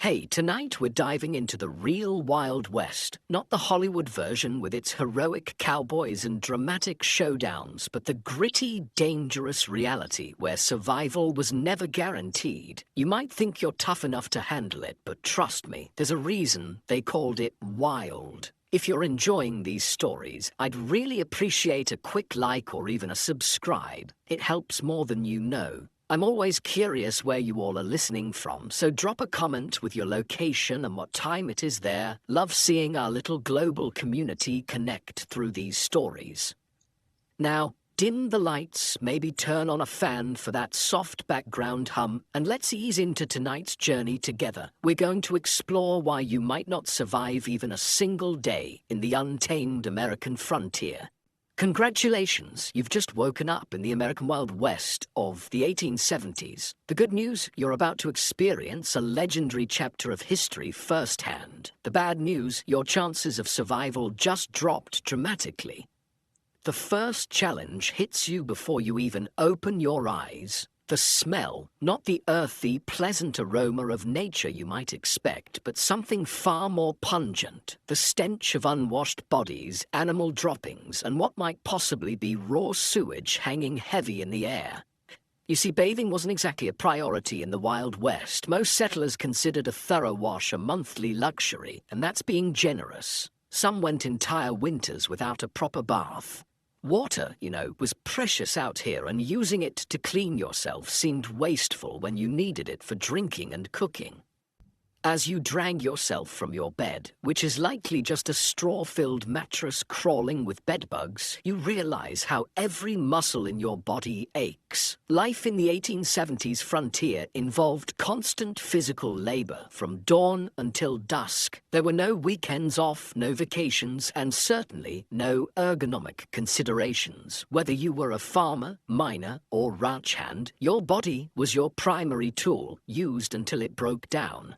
Hey, tonight we're diving into the real Wild West. Not the Hollywood version with its heroic cowboys and dramatic showdowns, but the gritty, dangerous reality where survival was never guaranteed. You might think you're tough enough to handle it, but trust me, there's a reason they called it wild. If you're enjoying these stories, I'd really appreciate a quick like or even a subscribe. It helps more than you know. I'm always curious where you all are listening from, so drop a comment with your location and what time it is there. Love seeing our little global community connect through these stories. Now, dim the lights, maybe turn on a fan for that soft background hum, and let's ease into tonight's journey together. We're going to explore why you might not survive even a single day in the untamed American frontier. Congratulations, you've just woken up in the American Wild West of the 1870s. The good news, you're about to experience a legendary chapter of history firsthand. The bad news, your chances of survival just dropped dramatically. The first challenge hits you before you even open your eyes. The smell, not the earthy, pleasant aroma of nature you might expect, but something far more pungent. The stench of unwashed bodies, animal droppings, and what might possibly be raw sewage hanging heavy in the air. You see, bathing wasn't exactly a priority in the Wild West. Most settlers considered a thorough wash a monthly luxury, and that's being generous. Some went entire winters without a proper bath. Water, was precious out here, and using it to clean yourself seemed wasteful when you needed it for drinking and cooking. As you drag yourself from your bed, which is likely just a straw-filled mattress crawling with bedbugs, you realize how every muscle in your body aches. Life in the 1870s frontier involved constant physical labor from dawn until dusk. There were no weekends off, no vacations, and certainly no ergonomic considerations. Whether you were a farmer, miner, or ranch hand, your body was your primary tool, used until it broke down.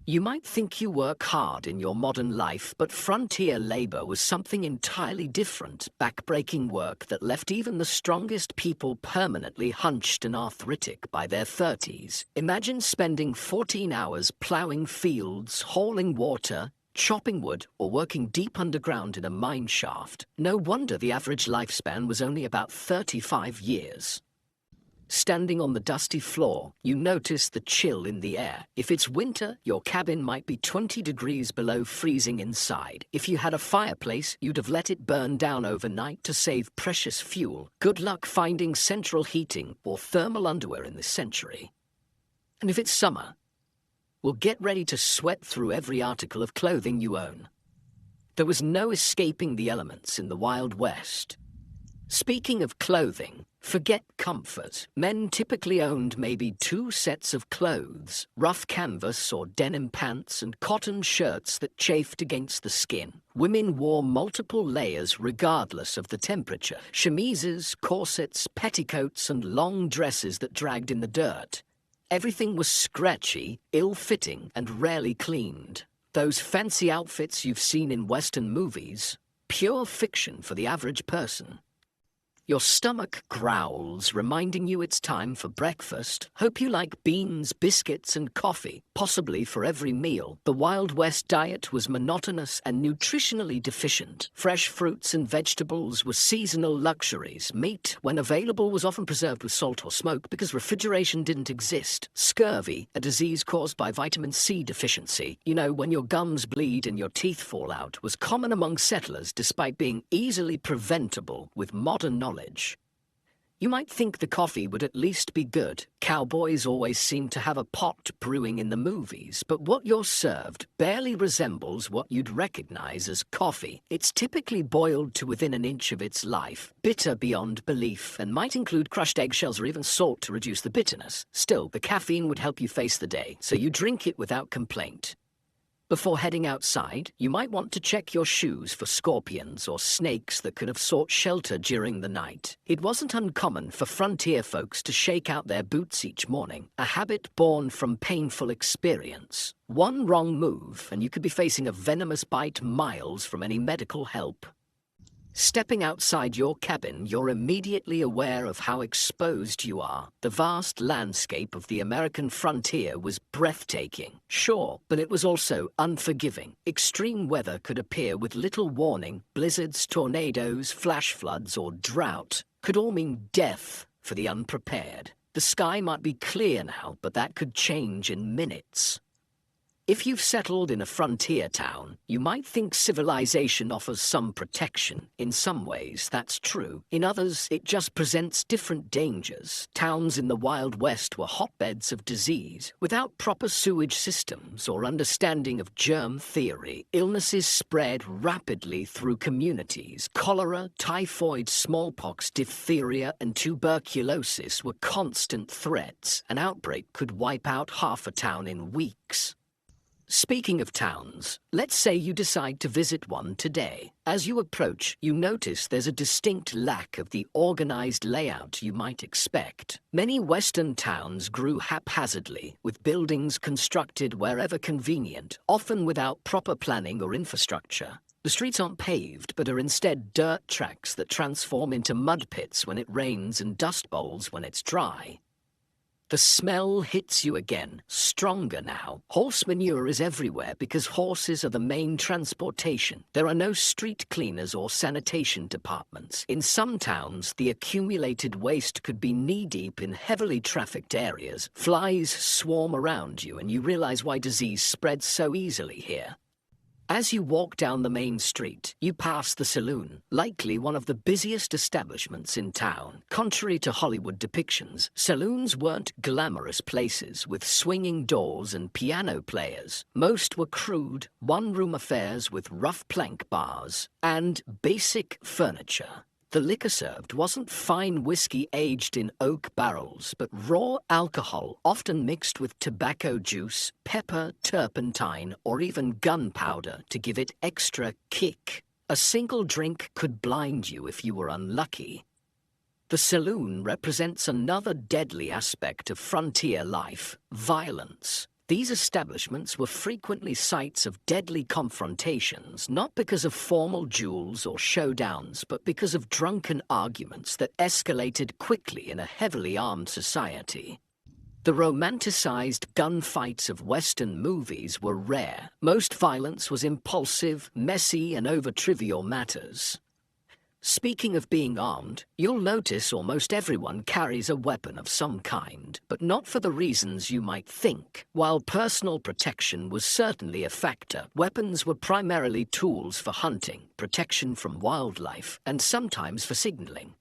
You might think you work hard in your modern life, but frontier labor was something entirely different, backbreaking work that left even the strongest people permanently hunched and arthritic by their 30s. Imagine spending 14 hours plowing fields, hauling water, chopping wood, or working deep underground in a mine shaft. No wonder the average lifespan was only about 35 years. Standing on the dusty floor, you notice the chill in the air. If it's winter, your cabin might be 20 degrees below freezing inside. If you had a fireplace, you'd have let it burn down overnight to save precious fuel. Good luck finding central heating or thermal underwear in this century. And if it's summer, well, get ready to sweat through every article of clothing you own. There was no escaping the elements in the Wild West. Speaking of clothing, forget comfort. Men typically owned maybe 2 sets of clothes, rough canvas or denim pants and cotton shirts that chafed against the skin. Women wore multiple layers regardless of the temperature. Chemises, corsets, petticoats, and long dresses that dragged in the dirt. Everything was scratchy, ill-fitting, and rarely cleaned. Those fancy outfits you've seen in Western movies, pure fiction for the average person. Your stomach growls, reminding you it's time for breakfast. Hope you like beans, biscuits, and coffee, possibly for every meal. The Wild West diet was monotonous and nutritionally deficient. Fresh fruits and vegetables were seasonal luxuries. Meat, when available, was often preserved with salt or smoke because refrigeration didn't exist. Scurvy, a disease caused by vitamin C deficiency, when your gums bleed and your teeth fall out, was common among settlers despite being easily preventable with modern knowledge. You might think the coffee would at least be good. Cowboys always seem to have a pot brewing in the movies, but what you're served barely resembles what you'd recognize as coffee. It's typically boiled to within an inch of its life, bitter beyond belief, and might include crushed eggshells or even salt to reduce the bitterness. Still, the caffeine would help you face the day, so you drink it without complaint. Before heading outside, you might want to check your shoes for scorpions or snakes that could have sought shelter during the night. It wasn't uncommon for frontier folks to shake out their boots each morning, a habit born from painful experience. One wrong move, and you could be facing a venomous bite miles from any medical help. Stepping outside your cabin, you're immediately aware of how exposed you are. The vast landscape of the American frontier was breathtaking, sure, but it was also unforgiving. Extreme weather could appear with little warning. Blizzards, tornadoes, flash floods, or drought could all mean death for the unprepared. The sky might be clear now, but that could change in minutes. If you've settled in a frontier town, you might think civilization offers some protection. In some ways, that's true. In others, it just presents different dangers. Towns in the Wild West were hotbeds of disease. Without proper sewage systems or understanding of germ theory, illnesses spread rapidly through communities. Cholera, typhoid, smallpox, diphtheria, and tuberculosis were constant threats. An outbreak could wipe out half a town in weeks. Speaking of towns, let's say you decide to visit one today. As you approach, you notice there's a distinct lack of the organized layout you might expect. Many Western towns grew haphazardly, with buildings constructed wherever convenient, often without proper planning or infrastructure. The streets aren't paved, but are instead dirt tracks that transform into mud pits when it rains and dust bowls when it's dry. The smell hits you again, stronger now. Horse manure is everywhere because horses are the main transportation. There are no street cleaners or sanitation departments. In some towns, the accumulated waste could be knee-deep in heavily trafficked areas. Flies swarm around you, and you realize why disease spreads so easily here. As you walk down the main street, you pass the saloon, likely one of the busiest establishments in town. Contrary to Hollywood depictions, saloons weren't glamorous places with swinging doors and piano players. Most were crude, one-room affairs with rough plank bars and basic furniture. The liquor served wasn't fine whiskey aged in oak barrels, but raw alcohol, often mixed with tobacco juice, pepper, turpentine, or even gunpowder to give it extra kick. A single drink could blind you if you were unlucky. The saloon represents another deadly aspect of frontier life: violence. These establishments were frequently sites of deadly confrontations, not because of formal duels or showdowns, but because of drunken arguments that escalated quickly in a heavily armed society. The romanticized gunfights of Western movies were rare. Most violence was impulsive, messy, and over trivial matters. Speaking of being armed, you'll notice almost everyone carries a weapon of some kind, but not for the reasons you might think. While personal protection was certainly a factor, weapons were primarily tools for hunting, protection from wildlife, and sometimes for signaling.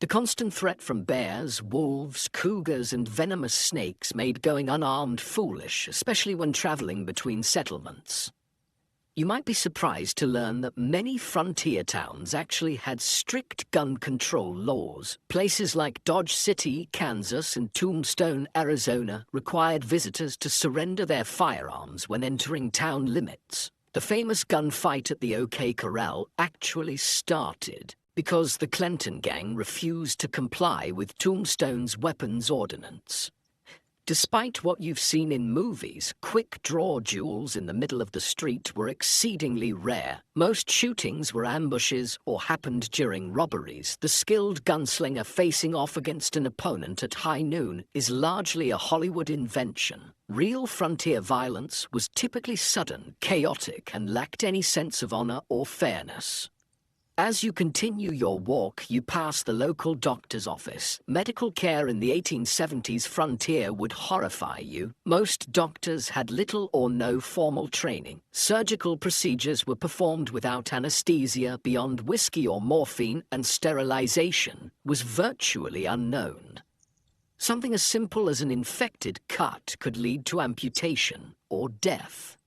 The constant threat from bears, wolves, cougars, and venomous snakes made going unarmed foolish, especially when traveling between settlements. You might be surprised to learn that many frontier towns actually had strict gun control laws. Places like Dodge City, Kansas, and Tombstone, Arizona, required visitors to surrender their firearms when entering town limits. The famous gunfight at the OK Corral actually started because the Clinton gang refused to comply with Tombstone's weapons ordinance. Despite what you've seen in movies, quick-draw duels in the middle of the street were exceedingly rare. Most shootings were ambushes or happened during robberies. The skilled gunslinger facing off against an opponent at high noon is largely a Hollywood invention. Real frontier violence was typically sudden, chaotic, and lacked any sense of honor or fairness. As you continue your walk, you pass the local doctor's office. Medical care in the 1870s frontier would horrify you. Most doctors had little or no formal training. Surgical procedures were performed without anesthesia beyond whiskey or morphine, and sterilization was virtually unknown. Something as simple as an infected cut could lead to amputation or death.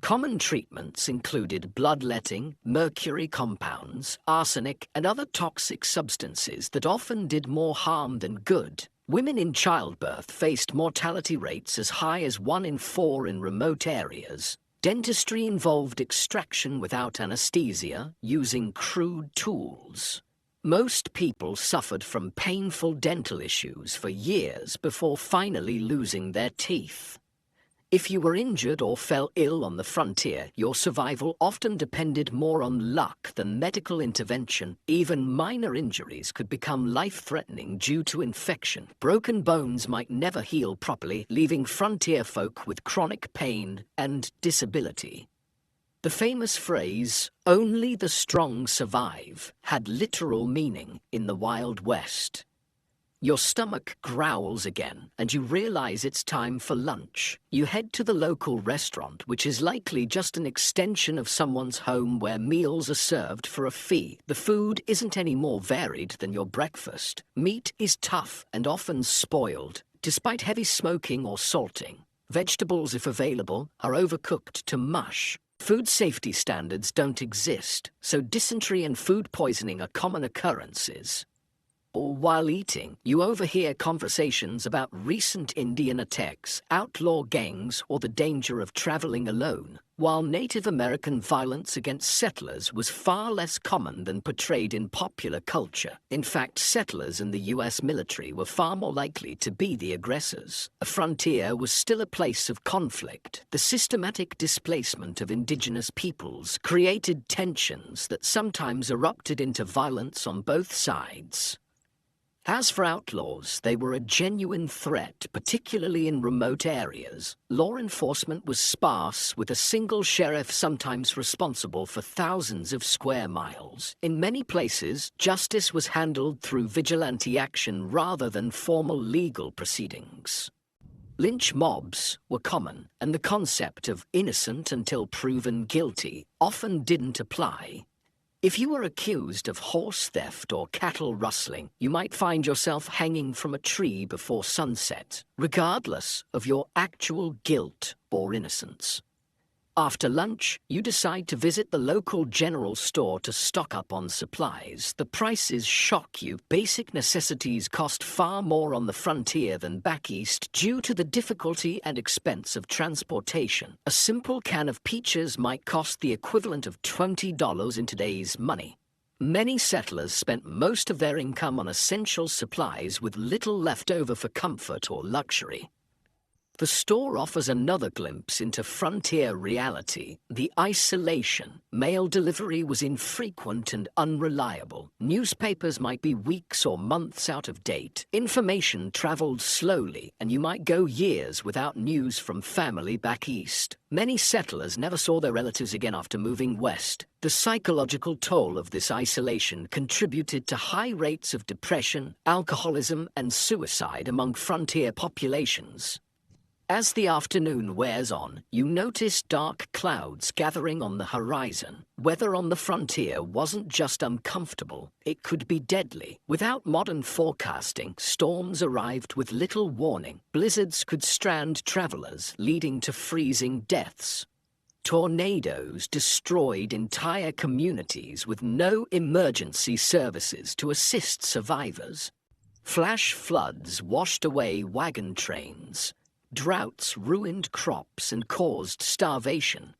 Common treatments included bloodletting, mercury compounds, arsenic, and other toxic substances that often did more harm than good. Women in childbirth faced mortality rates as high as 1 in 4 in remote areas. Dentistry involved extraction without anesthesia, using crude tools. Most people suffered from painful dental issues for years before finally losing their teeth. If you were injured or fell ill on the frontier, your survival often depended more on luck than medical intervention. Even minor injuries could become life-threatening due to infection. Broken bones might never heal properly, leaving frontier folk with chronic pain and disability. The famous phrase, "only the strong survive," had literal meaning in the Wild West. Your stomach growls again, and you realize it's time for lunch. You head to the local restaurant, which is likely just an extension of someone's home where meals are served for a fee. The food isn't any more varied than your breakfast. Meat is tough and often spoiled, despite heavy smoking or salting. Vegetables, if available, are overcooked to mush. Food safety standards don't exist, so dysentery and food poisoning are common occurrences. Or while eating, you overhear conversations about recent Indian attacks, outlaw gangs, or the danger of traveling alone, while Native American violence against settlers was far less common than portrayed in popular culture. In fact, settlers in the US military were far more likely to be the aggressors. A frontier was still a place of conflict. The systematic displacement of indigenous peoples created tensions that sometimes erupted into violence on both sides. As for outlaws, they were a genuine threat, particularly in remote areas. Law enforcement was sparse, with a single sheriff sometimes responsible for thousands of square miles. In many places, justice was handled through vigilante action rather than formal legal proceedings. Lynch mobs were common, and the concept of innocent until proven guilty often didn't apply. If you were accused of horse theft or cattle rustling, you might find yourself hanging from a tree before sunset, regardless of your actual guilt or innocence. After lunch, you decide to visit the local general store to stock up on supplies. The prices shock you. Basic necessities cost far more on the frontier than back east due to the difficulty and expense of transportation. A simple can of peaches might cost the equivalent of $20 in today's money. Many settlers spent most of their income on essential supplies with little left over for comfort or luxury. The store offers another glimpse into frontier reality, the isolation. Mail delivery was infrequent and unreliable. Newspapers might be weeks or months out of date. Information traveled slowly, and you might go years without news from family back east. Many settlers never saw their relatives again after moving west. The psychological toll of this isolation contributed to high rates of depression, alcoholism, and suicide among frontier populations. As the afternoon wears on, you notice dark clouds gathering on the horizon. Weather on the frontier wasn't just uncomfortable, it could be deadly. Without modern forecasting, storms arrived with little warning. Blizzards could strand travelers, leading to freezing deaths. Tornadoes destroyed entire communities with no emergency services to assist survivors. Flash floods washed away wagon trains. Droughts ruined crops and caused starvation.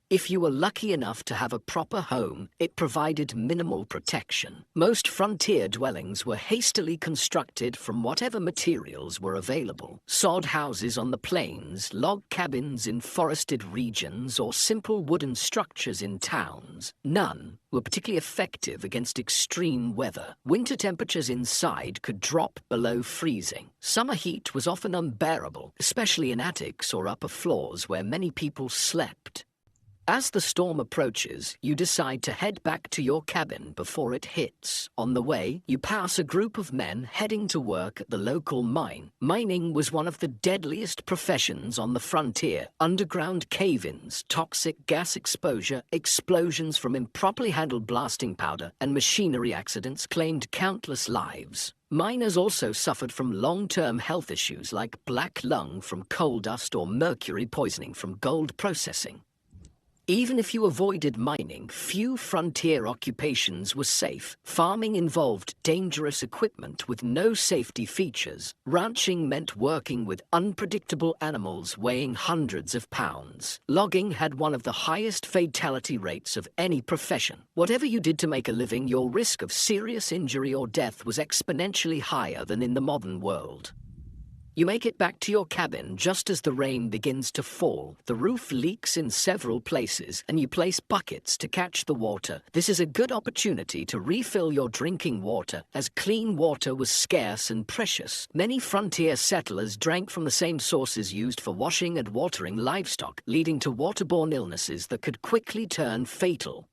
If you were lucky enough to have a proper home, it provided minimal protection. Most frontier dwellings were hastily constructed from whatever materials were available. Sod houses on the plains, log cabins in forested regions, or simple wooden structures in towns. None were particularly effective against extreme weather. Winter temperatures inside could drop below freezing. Summer heat was often unbearable, especially in attics or upper floors where many people slept. As the storm approaches, you decide to head back to your cabin before it hits. On the way, you pass a group of men heading to work at the local mine. Mining was one of the deadliest professions on the frontier. Underground cave-ins, toxic gas exposure, explosions from improperly handled blasting powder, and machinery accidents claimed countless lives. Miners also suffered from long-term health issues like black lung from coal dust or mercury poisoning from gold processing. Even if you avoided mining, few frontier occupations were safe. Farming involved dangerous equipment with no safety features. Ranching meant working with unpredictable animals weighing hundreds of pounds. Logging had one of the highest fatality rates of any profession. Whatever you did to make a living, your risk of serious injury or death was exponentially higher than in the modern world. You make it back to your cabin just as the rain begins to fall. The roof leaks in several places, and you place buckets to catch the water. This is a good opportunity to refill your drinking water, as clean water was scarce and precious. Many frontier settlers drank from the same sources used for washing and watering livestock, leading to waterborne illnesses that could quickly turn fatal.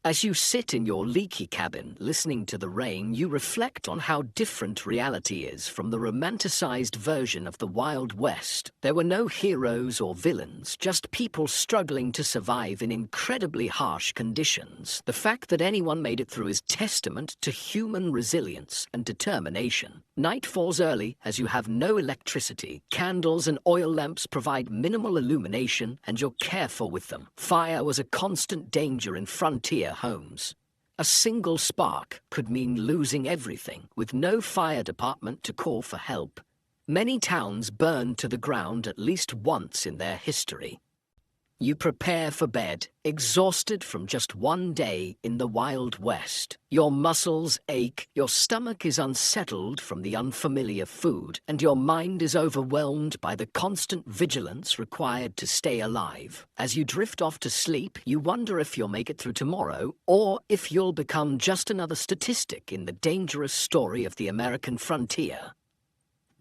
As you sit in your leaky cabin, listening to the rain, you reflect on how different reality is from the romanticized version of the Wild West. There were no heroes or villains, just people struggling to survive in incredibly harsh conditions. The fact that anyone made it through is testament to human resilience and determination. Night falls early as you have no electricity. Candles and oil lamps provide minimal illumination, and you're careful with them. Fire was a constant danger in frontier homes. A single spark could mean losing everything, with no fire department to call for help. Many towns burned to the ground at least once in their history. You prepare for bed, exhausted from just one day in the Wild West. Your muscles ache, your stomach is unsettled from the unfamiliar food, and your mind is overwhelmed by the constant vigilance required to stay alive. As you drift off to sleep, you wonder if you'll make it through tomorrow, or if you'll become just another statistic in the dangerous story of the American frontier.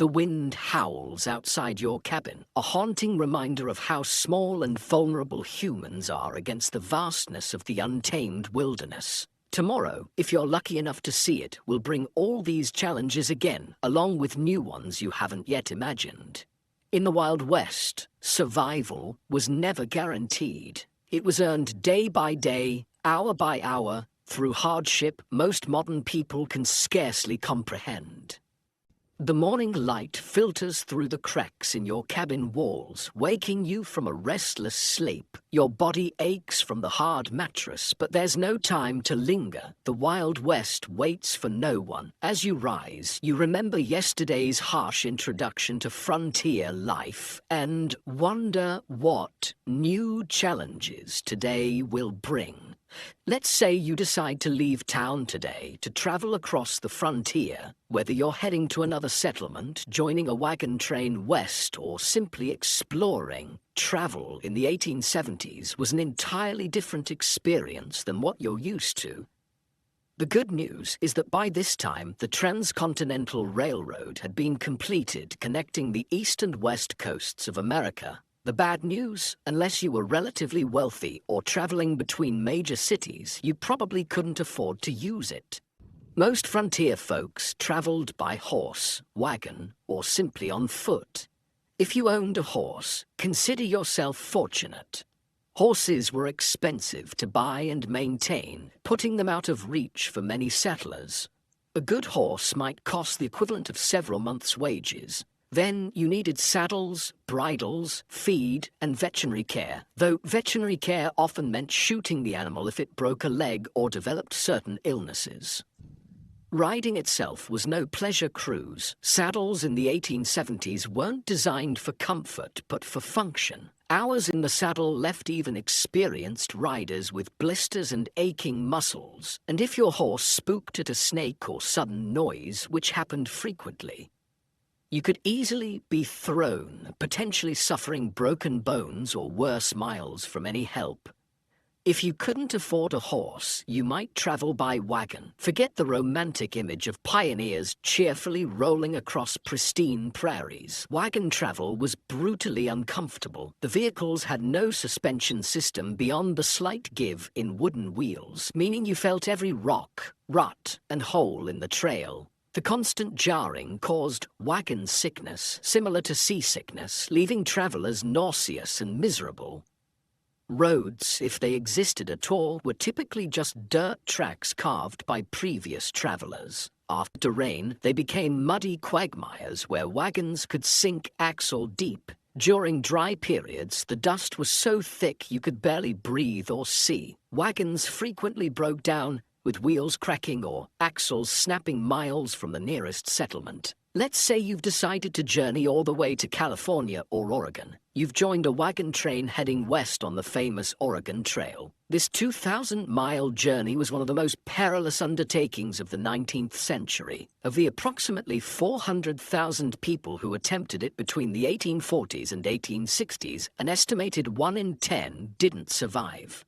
The wind howls outside your cabin, a haunting reminder of how small and vulnerable humans are against the vastness of the untamed wilderness. Tomorrow, if you're lucky enough to see it, will bring all these challenges again, along with new ones you haven't yet imagined. In the Wild West, survival was never guaranteed. It was earned day by day, hour by hour, through hardship most modern people can scarcely comprehend. The morning light filters through the cracks in your cabin walls, waking you from a restless sleep. Your body aches from the hard mattress, but there's no time to linger. The Wild West waits for no one. As you rise, you remember yesterday's harsh introduction to frontier life and wonder what new challenges today will bring. Let's say you decide to leave town today to travel across the frontier. Whether you're heading to another settlement, joining a wagon train west, or simply exploring, travel in the 1870s was an entirely different experience than what you're used to. The good news is that by this time, the Transcontinental Railroad had been completed, connecting the east and west coasts of America. The bad news, unless you were relatively wealthy or traveling between major cities, you probably couldn't afford to use it. Most frontier folks traveled by horse, wagon, or simply on foot. If you owned a horse, consider yourself fortunate. Horses were expensive to buy and maintain, putting them out of reach for many settlers. A good horse might cost the equivalent of several months' wages. Then you needed saddles, bridles, feed, and veterinary care, though veterinary care often meant shooting the animal if it broke a leg or developed certain illnesses. Riding itself was no pleasure cruise. Saddles in the 1870s weren't designed for comfort, but for function. Hours in the saddle left even experienced riders with blisters and aching muscles, and if your horse spooked at a snake or sudden noise, which happened frequently, you could easily be thrown, potentially suffering broken bones or worse miles from any help. If you couldn't afford a horse, you might travel by wagon. Forget the romantic image of pioneers cheerfully rolling across pristine prairies. Wagon travel was brutally uncomfortable. The vehicles had no suspension system beyond the slight give in wooden wheels, meaning you felt every rock, rut, and hole in the trail. The constant jarring caused wagon sickness, similar to seasickness, leaving travelers nauseous and miserable. Roads, if they existed at all, were typically just dirt tracks carved by previous travelers. After rain, they became muddy quagmires where wagons could sink axle deep. During dry periods, the dust was so thick you could barely breathe or see. Wagons frequently broke down, with wheels cracking or axles snapping miles from the nearest settlement. Let's say you've decided to journey all the way to California or Oregon. You've joined a wagon train heading west on the famous Oregon Trail. This 2,000-mile journey was one of the most perilous undertakings of the 19th century. Of the approximately 400,000 people who attempted it between the 1840s and 1860s, an estimated 1 in 10 didn't survive.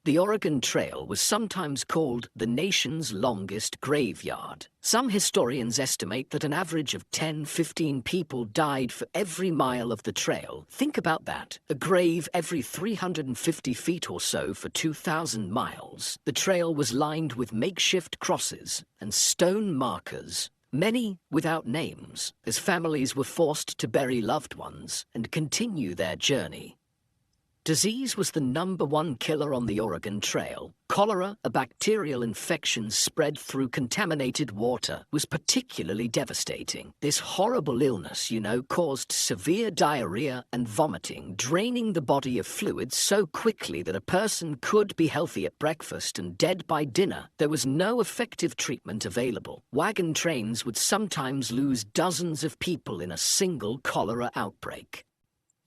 The Oregon Trail was sometimes called the nation's longest graveyard. Some historians estimate that an average of 10-15 people died for every mile of the trail. Think about that. A grave every 350 feet or so for 2,000 miles. The trail was lined with makeshift crosses and stone markers, many without names, as families were forced to bury loved ones and continue their journey. Disease was the #1 killer on the Oregon Trail. Cholera, a bacterial infection spread through contaminated water, was particularly devastating. This horrible illness, caused severe diarrhea and vomiting, draining the body of fluids so quickly that a person could be healthy at breakfast and dead by dinner. There was no effective treatment available. Wagon trains would sometimes lose dozens of people in a single cholera outbreak.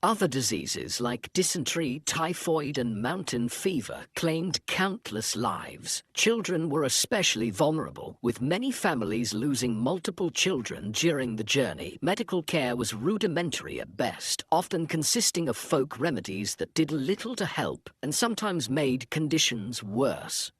Other diseases like dysentery, typhoid, and mountain fever claimed countless lives. Children were especially vulnerable, with many families losing multiple children during the journey. Medical care was rudimentary at best, often consisting of folk remedies that did little to help and sometimes made conditions worse.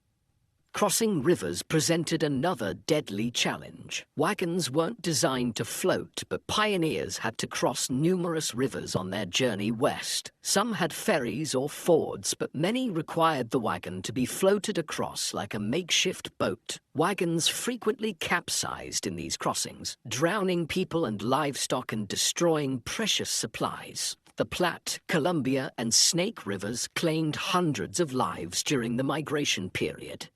Crossing rivers presented another deadly challenge. Wagons weren't designed to float, but pioneers had to cross numerous rivers on their journey west. Some had ferries or fords, but many required the wagon to be floated across like a makeshift boat. Wagons frequently capsized in these crossings, drowning people and livestock and destroying precious supplies. The Platte, Columbia, and Snake Rivers claimed hundreds of lives during the migration period.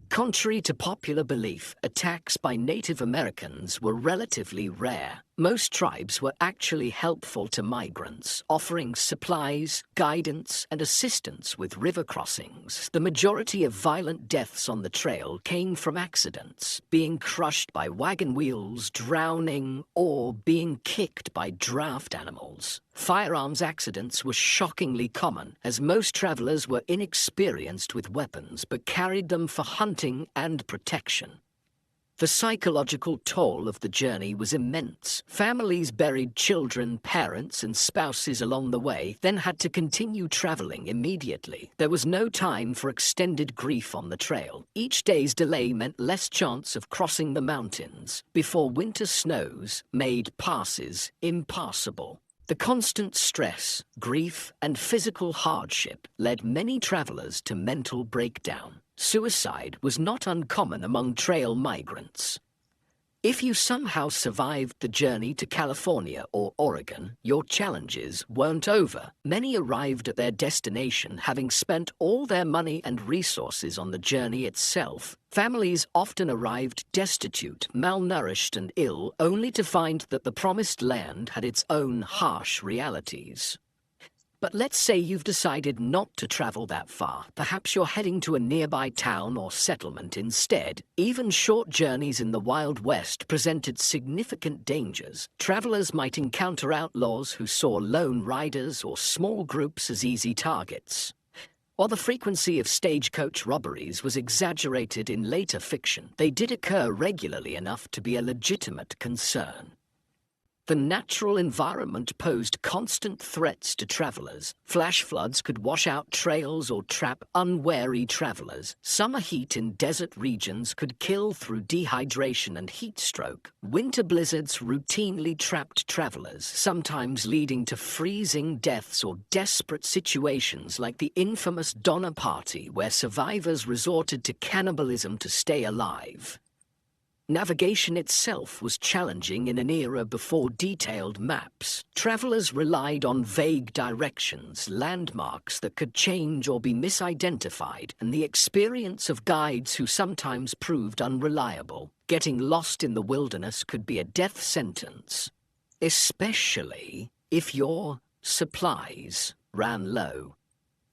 Contrary to popular belief, attacks by Native Americans were relatively rare. Most tribes were actually helpful to migrants, offering supplies, guidance, and assistance with river crossings. The majority of violent deaths on the trail came from accidents, being crushed by wagon wheels, drowning, or being kicked by draft animals. Firearms accidents were shockingly common, as most travelers were inexperienced with weapons but carried them for hunting and protection. The psychological toll of the journey was immense. Families buried children, parents, and spouses along the way, then had to continue traveling immediately. There was no time for extended grief on the trail. Each day's delay meant less chance of crossing the mountains before winter snows made passes impassable. The constant stress, grief, and physical hardship led many travelers to mental breakdown. Suicide was not uncommon among trail migrants. If you somehow survived the journey to California or Oregon, your challenges weren't over. Many arrived at their destination having spent all their money and resources on the journey itself. Families often arrived destitute, malnourished, and ill, only to find that the promised land had its own harsh realities. But let's say you've decided not to travel that far. Perhaps you're heading to a nearby town or settlement instead. Even short journeys in the Wild West presented significant dangers. Travelers might encounter outlaws who saw lone riders or small groups as easy targets. While the frequency of stagecoach robberies was exaggerated in later fiction, they did occur regularly enough to be a legitimate concern. The natural environment posed constant threats to travelers. Flash floods could wash out trails or trap unwary travelers. Summer heat in desert regions could kill through dehydration and heat stroke. Winter blizzards routinely trapped travelers, sometimes leading to freezing deaths or desperate situations like the infamous Donner Party, where survivors resorted to cannibalism to stay alive. Navigation itself was challenging in an era before detailed maps. Travelers relied on vague directions, landmarks that could change or be misidentified, and the experience of guides who sometimes proved unreliable. Getting lost in the wilderness could be a death sentence, especially if your supplies ran low.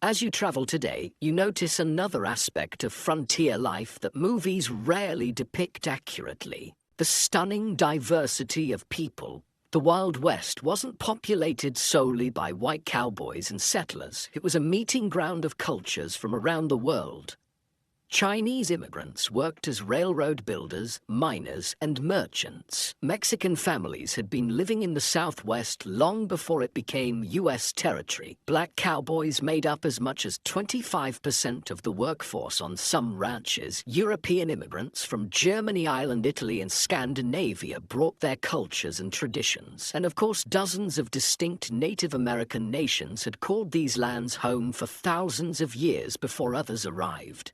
As you travel today, you notice another aspect of frontier life that movies rarely depict accurately: the stunning diversity of people, The Wild West wasn't populated solely by white cowboys and settlers. It was a meeting ground of cultures from around the world. Chinese immigrants worked as railroad builders, miners, and merchants. Mexican families had been living in the Southwest long before it became U.S. territory. Black cowboys made up as much as 25% of the workforce on some ranches. European immigrants from Germany, Ireland, Italy, and Scandinavia brought their cultures and traditions. And of course, dozens of distinct Native American nations had called these lands home for thousands of years before others arrived.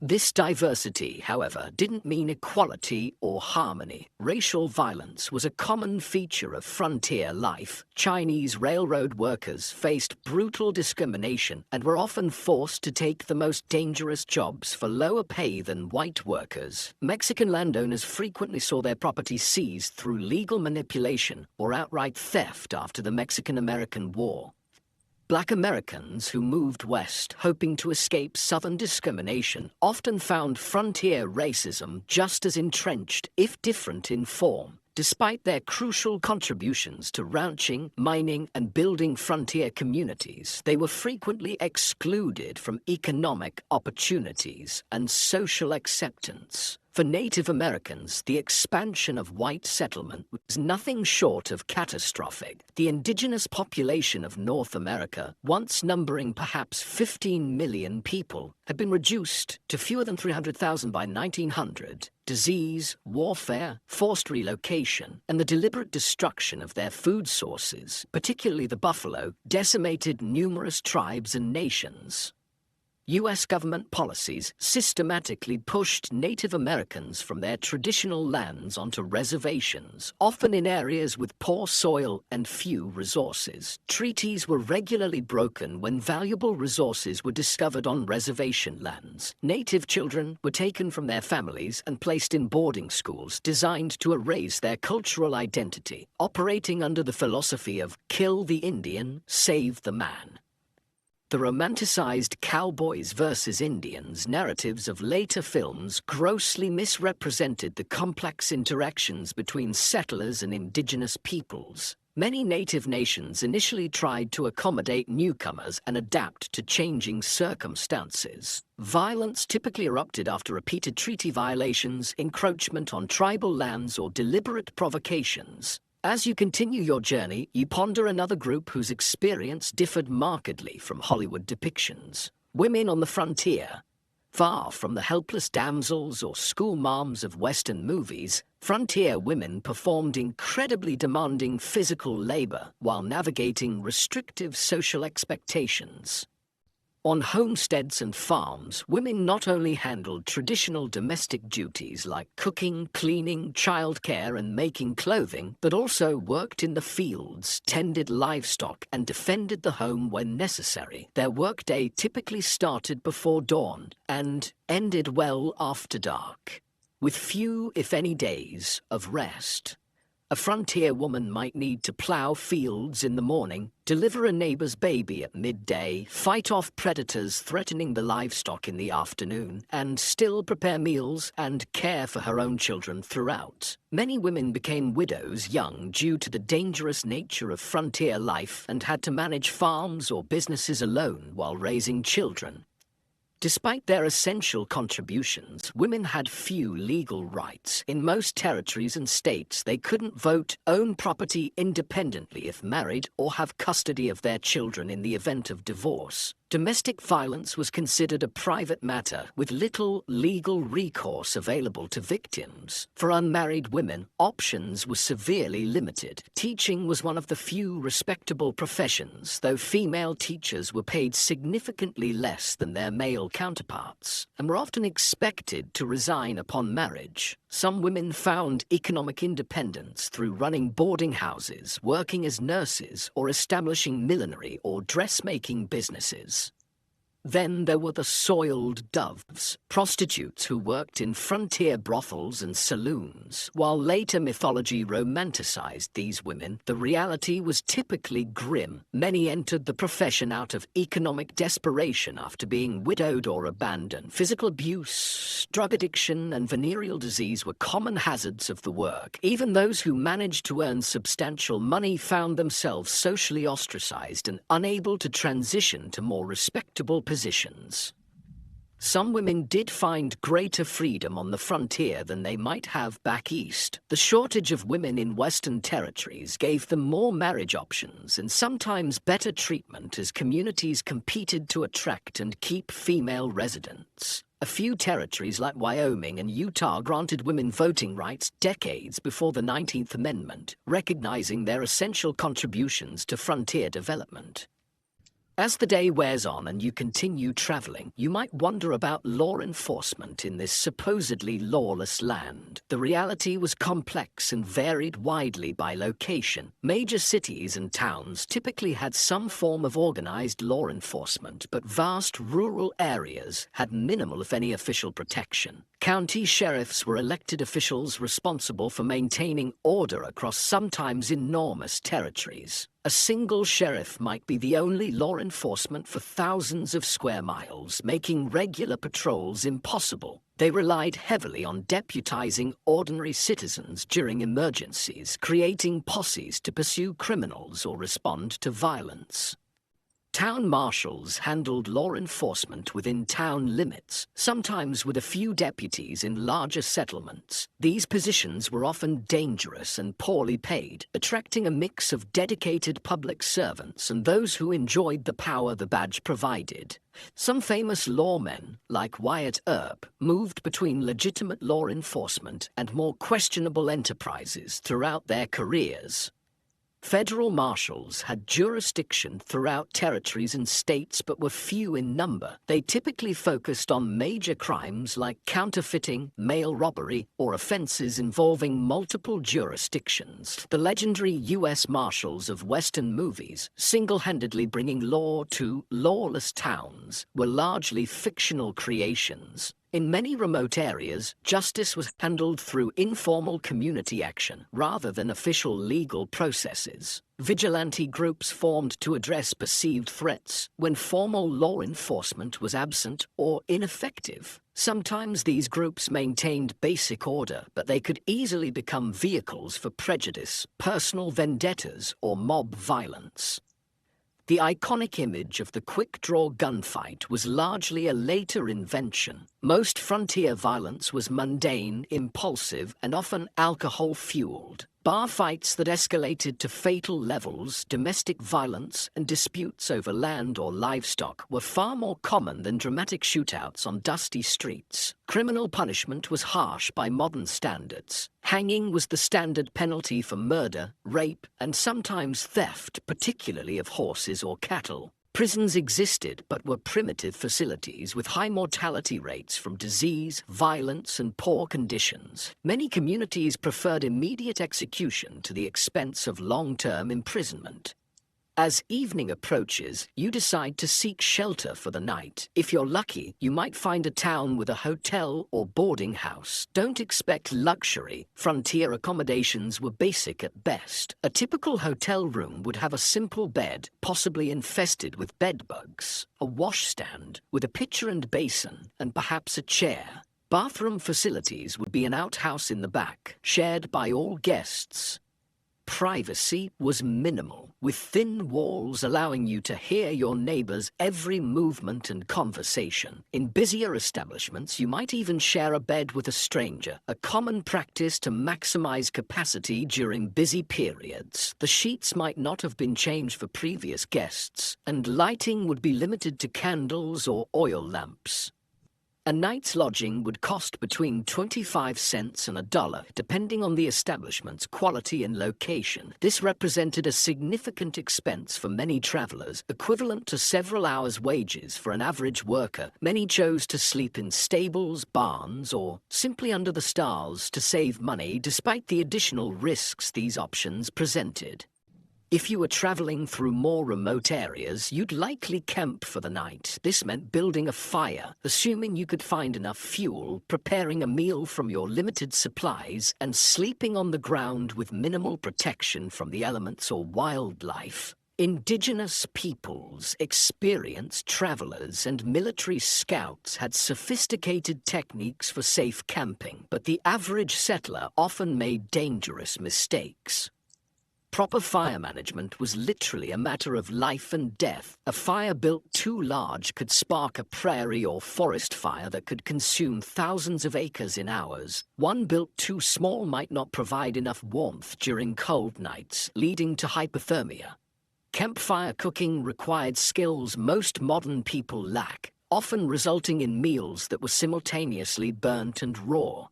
This diversity, however, didn't mean equality or harmony. Racial violence was a common feature of frontier life. Chinese railroad workers faced brutal discrimination and were often forced to take the most dangerous jobs for lower pay than white workers. Mexican landowners frequently saw their property seized through legal manipulation or outright theft after the Mexican-American War. Black Americans who moved west, hoping to escape Southern discrimination, often found frontier racism just as entrenched, if different in form. Despite their crucial contributions to ranching, mining, and building frontier communities, they were frequently excluded from economic opportunities and social acceptance. For Native Americans, the expansion of white settlement was nothing short of catastrophic. The indigenous population of North America, once numbering perhaps 15 million people, had been reduced to fewer than 300,000 by 1900. Disease, warfare, forced relocation, and the deliberate destruction of their food sources, particularly the buffalo, decimated numerous tribes and nations. U.S. government policies systematically pushed Native Americans from their traditional lands onto reservations, often in areas with poor soil and few resources. Treaties were regularly broken when valuable resources were discovered on reservation lands. Native children were taken from their families and placed in boarding schools designed to erase their cultural identity, operating under the philosophy of kill the Indian, save the man. The romanticized cowboys versus Indians narratives of later films grossly misrepresented the complex interactions between settlers and indigenous peoples. Many native nations initially tried to accommodate newcomers and adapt to changing circumstances. Violence typically erupted after repeated treaty violations, encroachment on tribal lands, or deliberate provocations. As you continue your journey, you ponder another group whose experience differed markedly from Hollywood depictions. Women on the frontier. Far from the helpless damsels or school moms of Western movies, frontier women performed incredibly demanding physical labor while navigating restrictive social expectations. On homesteads and farms, women not only handled traditional domestic duties like cooking, cleaning, childcare, and making clothing, but also worked in the fields, tended livestock, and defended the home when necessary. Their workday typically started before dawn and ended well after dark, with few, if any, days of rest. A frontier woman might need to plow fields in the morning, deliver a neighbor's baby at midday, fight off predators threatening the livestock in the afternoon, and still prepare meals and care for her own children throughout. Many women became widows young due to the dangerous nature of frontier life and had to manage farms or businesses alone while raising children. Despite their essential contributions, women had few legal rights. In most territories and states, they couldn't vote, own property independently if married, or have custody of their children in the event of divorce. Domestic violence was considered a private matter, with little legal recourse available to victims. For unmarried women, options were severely limited. Teaching was one of the few respectable professions, though female teachers were paid significantly less than their male counterparts, and were often expected to resign upon marriage. Some women found economic independence through running boarding houses, working as nurses, or establishing millinery or dressmaking businesses. Then there were the soiled doves, prostitutes who worked in frontier brothels and saloons. While later mythology romanticized these women, the reality was typically grim. Many entered the profession out of economic desperation after being widowed or abandoned. Physical abuse, drug addiction, and venereal disease were common hazards of the work. Even those who managed to earn substantial money found themselves socially ostracized and unable to transition to more respectable positions. Some women did find greater freedom on the frontier than they might have back east. The shortage of women in Western territories gave them more marriage options and sometimes better treatment as communities competed to attract and keep female residents. A few territories like Wyoming and Utah granted women voting rights decades before the 19th Amendment, recognizing their essential contributions to frontier development. As the day wears on and you continue traveling, you might wonder about law enforcement in this supposedly lawless land. The reality was complex and varied widely by location. Major cities and towns typically had some form of organized law enforcement, but vast rural areas had minimal, if any, official protection. County sheriffs were elected officials responsible for maintaining order across sometimes enormous territories. A single sheriff might be the only law enforcement for thousands of square miles, making regular patrols impossible. They relied heavily on deputizing ordinary citizens during emergencies, creating posses to pursue criminals or respond to violence. Town marshals handled law enforcement within town limits, sometimes with a few deputies in larger settlements. These positions were often dangerous and poorly paid, attracting a mix of dedicated public servants and those who enjoyed the power the badge provided. Some famous lawmen, like Wyatt Earp, moved between legitimate law enforcement and more questionable enterprises throughout their careers. Federal marshals had jurisdiction throughout territories and states but were few in number. They typically focused on major crimes like counterfeiting, mail robbery, or offenses involving multiple jurisdictions. The legendary U.S. Marshals of Western movies, single-handedly bringing law to lawless towns, were largely fictional creations. In many remote areas, justice was handled through informal community action rather than official legal processes. Vigilante groups formed to address perceived threats when formal law enforcement was absent or ineffective. Sometimes these groups maintained basic order, but they could easily become vehicles for prejudice, personal vendettas, or mob violence. The iconic image of the quick-draw gunfight was largely a later invention. Most frontier violence was mundane, impulsive, and often alcohol-fueled. Bar fights that escalated to fatal levels, domestic violence, and disputes over land or livestock were far more common than dramatic shootouts on dusty streets. Criminal punishment was harsh by modern standards. Hanging was the standard penalty for murder, rape, and sometimes theft, particularly of horses or cattle. Prisons existed but were primitive facilities with high mortality rates from disease, violence, and poor conditions. Many communities preferred immediate execution to the expense of long-term imprisonment. As evening approaches, you decide to seek shelter for the night. If you're lucky, you might find a town with a hotel or boarding house. Don't expect luxury. Frontier accommodations were basic at best. A typical hotel room would have a simple bed, possibly infested with bedbugs, a washstand with a pitcher and basin, and perhaps a chair. Bathroom facilities would be an outhouse in the back, shared by all guests. Privacy was minimal, with thin walls allowing you to hear your neighbor's every movement and conversation. In busier establishments, you might even share a bed with a stranger, a common practice to maximize capacity during busy periods. The sheets might not have been changed for previous guests, and lighting would be limited to candles or oil lamps. A night's lodging would cost between 25 cents and $1, depending on the establishment's quality and location. This represented a significant expense for many travelers, equivalent to several hours' wages for an average worker. Many chose to sleep in stables, barns, or simply under the stars to save money, despite the additional risks these options presented. If you were traveling through more remote areas, you'd likely camp for the night. This meant building a fire, assuming you could find enough fuel, preparing a meal from your limited supplies, and sleeping on the ground with minimal protection from the elements or wildlife. Indigenous peoples, experienced travelers, and military scouts had sophisticated techniques for safe camping, but the average settler often made dangerous mistakes. Proper fire management was literally a matter of life and death. A fire built too large could spark a prairie or forest fire that could consume thousands of acres in hours. One built too small might not provide enough warmth during cold nights, leading to hypothermia. Campfire cooking required skills most modern people lack, often resulting in meals that were simultaneously burnt and raw.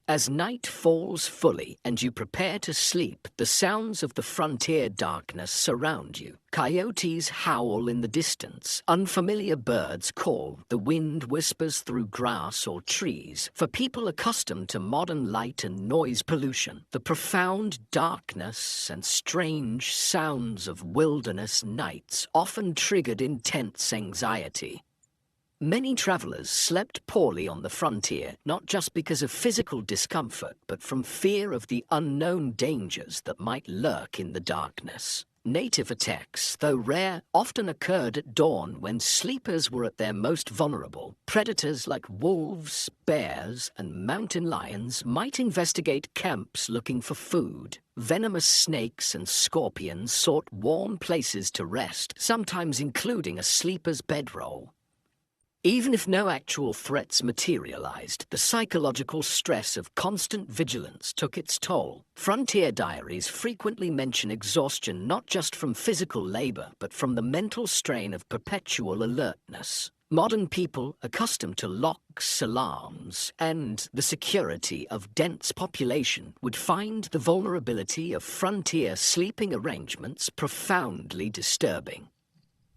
As night falls fully and you prepare to sleep, the sounds of the frontier darkness surround you. Coyotes howl in the distance, unfamiliar birds call, the wind whispers through grass or trees. For people accustomed to modern light and noise pollution, the profound darkness and strange sounds of wilderness nights often triggered intense anxiety. Many travelers slept poorly on the frontier, not just because of physical discomfort, but from fear of the unknown dangers that might lurk in the darkness. Native attacks, though rare, often occurred at dawn when sleepers were at their most vulnerable. Predators like wolves, bears, and mountain lions might investigate camps looking for food. Venomous snakes and scorpions sought warm places to rest, sometimes including a sleeper's bedroll. Even if no actual threats materialized, the psychological stress of constant vigilance took its toll. Frontier diaries frequently mention exhaustion not just from physical labor, but from the mental strain of perpetual alertness. Modern people, accustomed to locks, alarms, and the security of dense population, would find the vulnerability of frontier sleeping arrangements profoundly disturbing.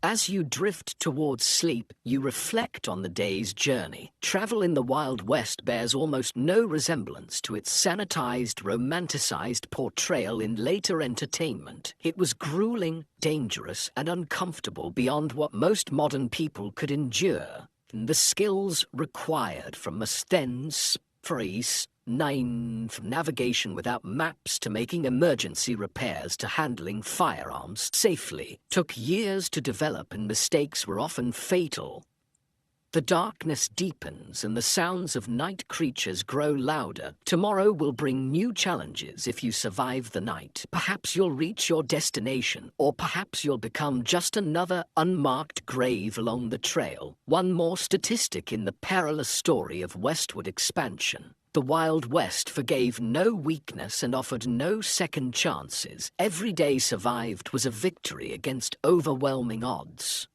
As you drift towards sleep, you reflect on the day's journey. Travel in the Wild West bears almost no resemblance to its sanitized, romanticized portrayal in later entertainment. It was grueling, dangerous, and uncomfortable beyond what most modern people could endure. The skills required from Mustens, Freeze, from navigation without maps to making emergency repairs to handling firearms safely took years to develop, and mistakes were often fatal. The darkness deepens and the sounds of night creatures grow louder. Tomorrow will bring new challenges if you survive the night. Perhaps you'll reach your destination, or perhaps you'll become just another unmarked grave along the trail. One more statistic in the perilous story of westward expansion. The Wild West forgave no weakness and offered no second chances. Every day survived was a victory against overwhelming odds.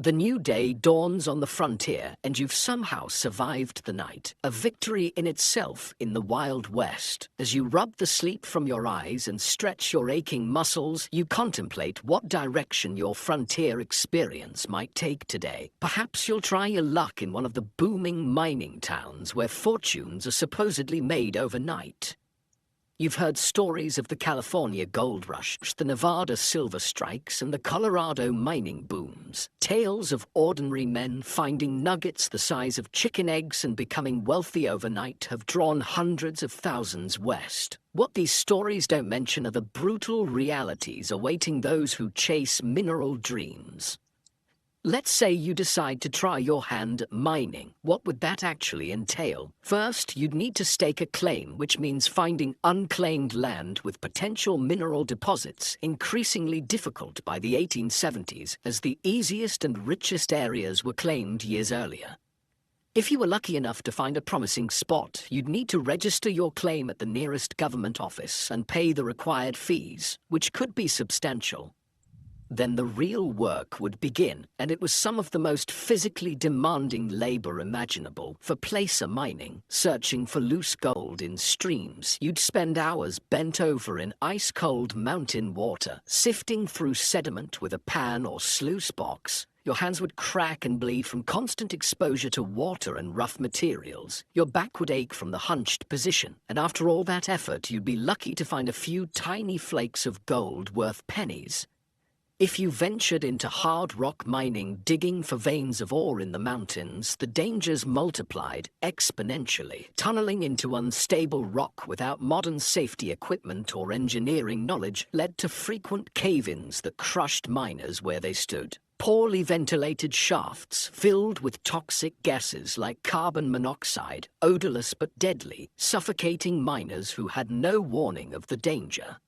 The new day dawns on the frontier, and you've somehow survived the night. A victory in itself in the Wild West. As you rub the sleep from your eyes and stretch your aching muscles, you contemplate what direction your frontier experience might take today. Perhaps you'll try your luck in one of the booming mining towns where fortunes are supposedly made overnight. You've heard stories of the California gold rush, the Nevada silver strikes, and the Colorado mining booms. Tales of ordinary men finding nuggets the size of chicken eggs and becoming wealthy overnight have drawn hundreds of thousands west. What these stories don't mention are the brutal realities awaiting those who chase mineral dreams. Let's say you decide to try your hand at mining. What would that actually entail? First, you'd need to stake a claim, which means finding unclaimed land with potential mineral deposits, increasingly difficult by the 1870s, as the easiest and richest areas were claimed years earlier. If you were lucky enough to find a promising spot, you'd need to register your claim at the nearest government office and pay the required fees, which could be substantial. Then the real work would begin, and it was some of the most physically demanding labor imaginable. For placer mining, searching for loose gold in streams, you'd spend hours bent over in ice-cold mountain water, sifting through sediment with a pan or sluice box. Your hands would crack and bleed from constant exposure to water and rough materials. Your back would ache from the hunched position, and after all that effort, you'd be lucky to find a few tiny flakes of gold worth pennies. If you ventured into hard rock mining, digging for veins of ore in the mountains, the dangers multiplied exponentially. Tunneling into unstable rock without modern safety equipment or engineering knowledge led to frequent cave-ins that crushed miners where they stood. Poorly ventilated shafts filled with toxic gases like carbon monoxide, odorless but deadly, suffocating miners who had no warning of the danger.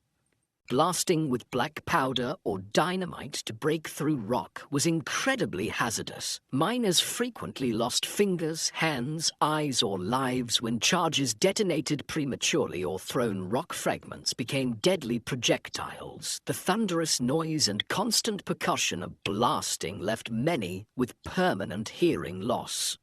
Blasting with black powder or dynamite to break through rock was incredibly hazardous. Miners frequently lost fingers, hands, eyes, or lives when charges detonated prematurely or thrown rock fragments became deadly projectiles. The thunderous noise and constant percussion of blasting left many with permanent hearing loss.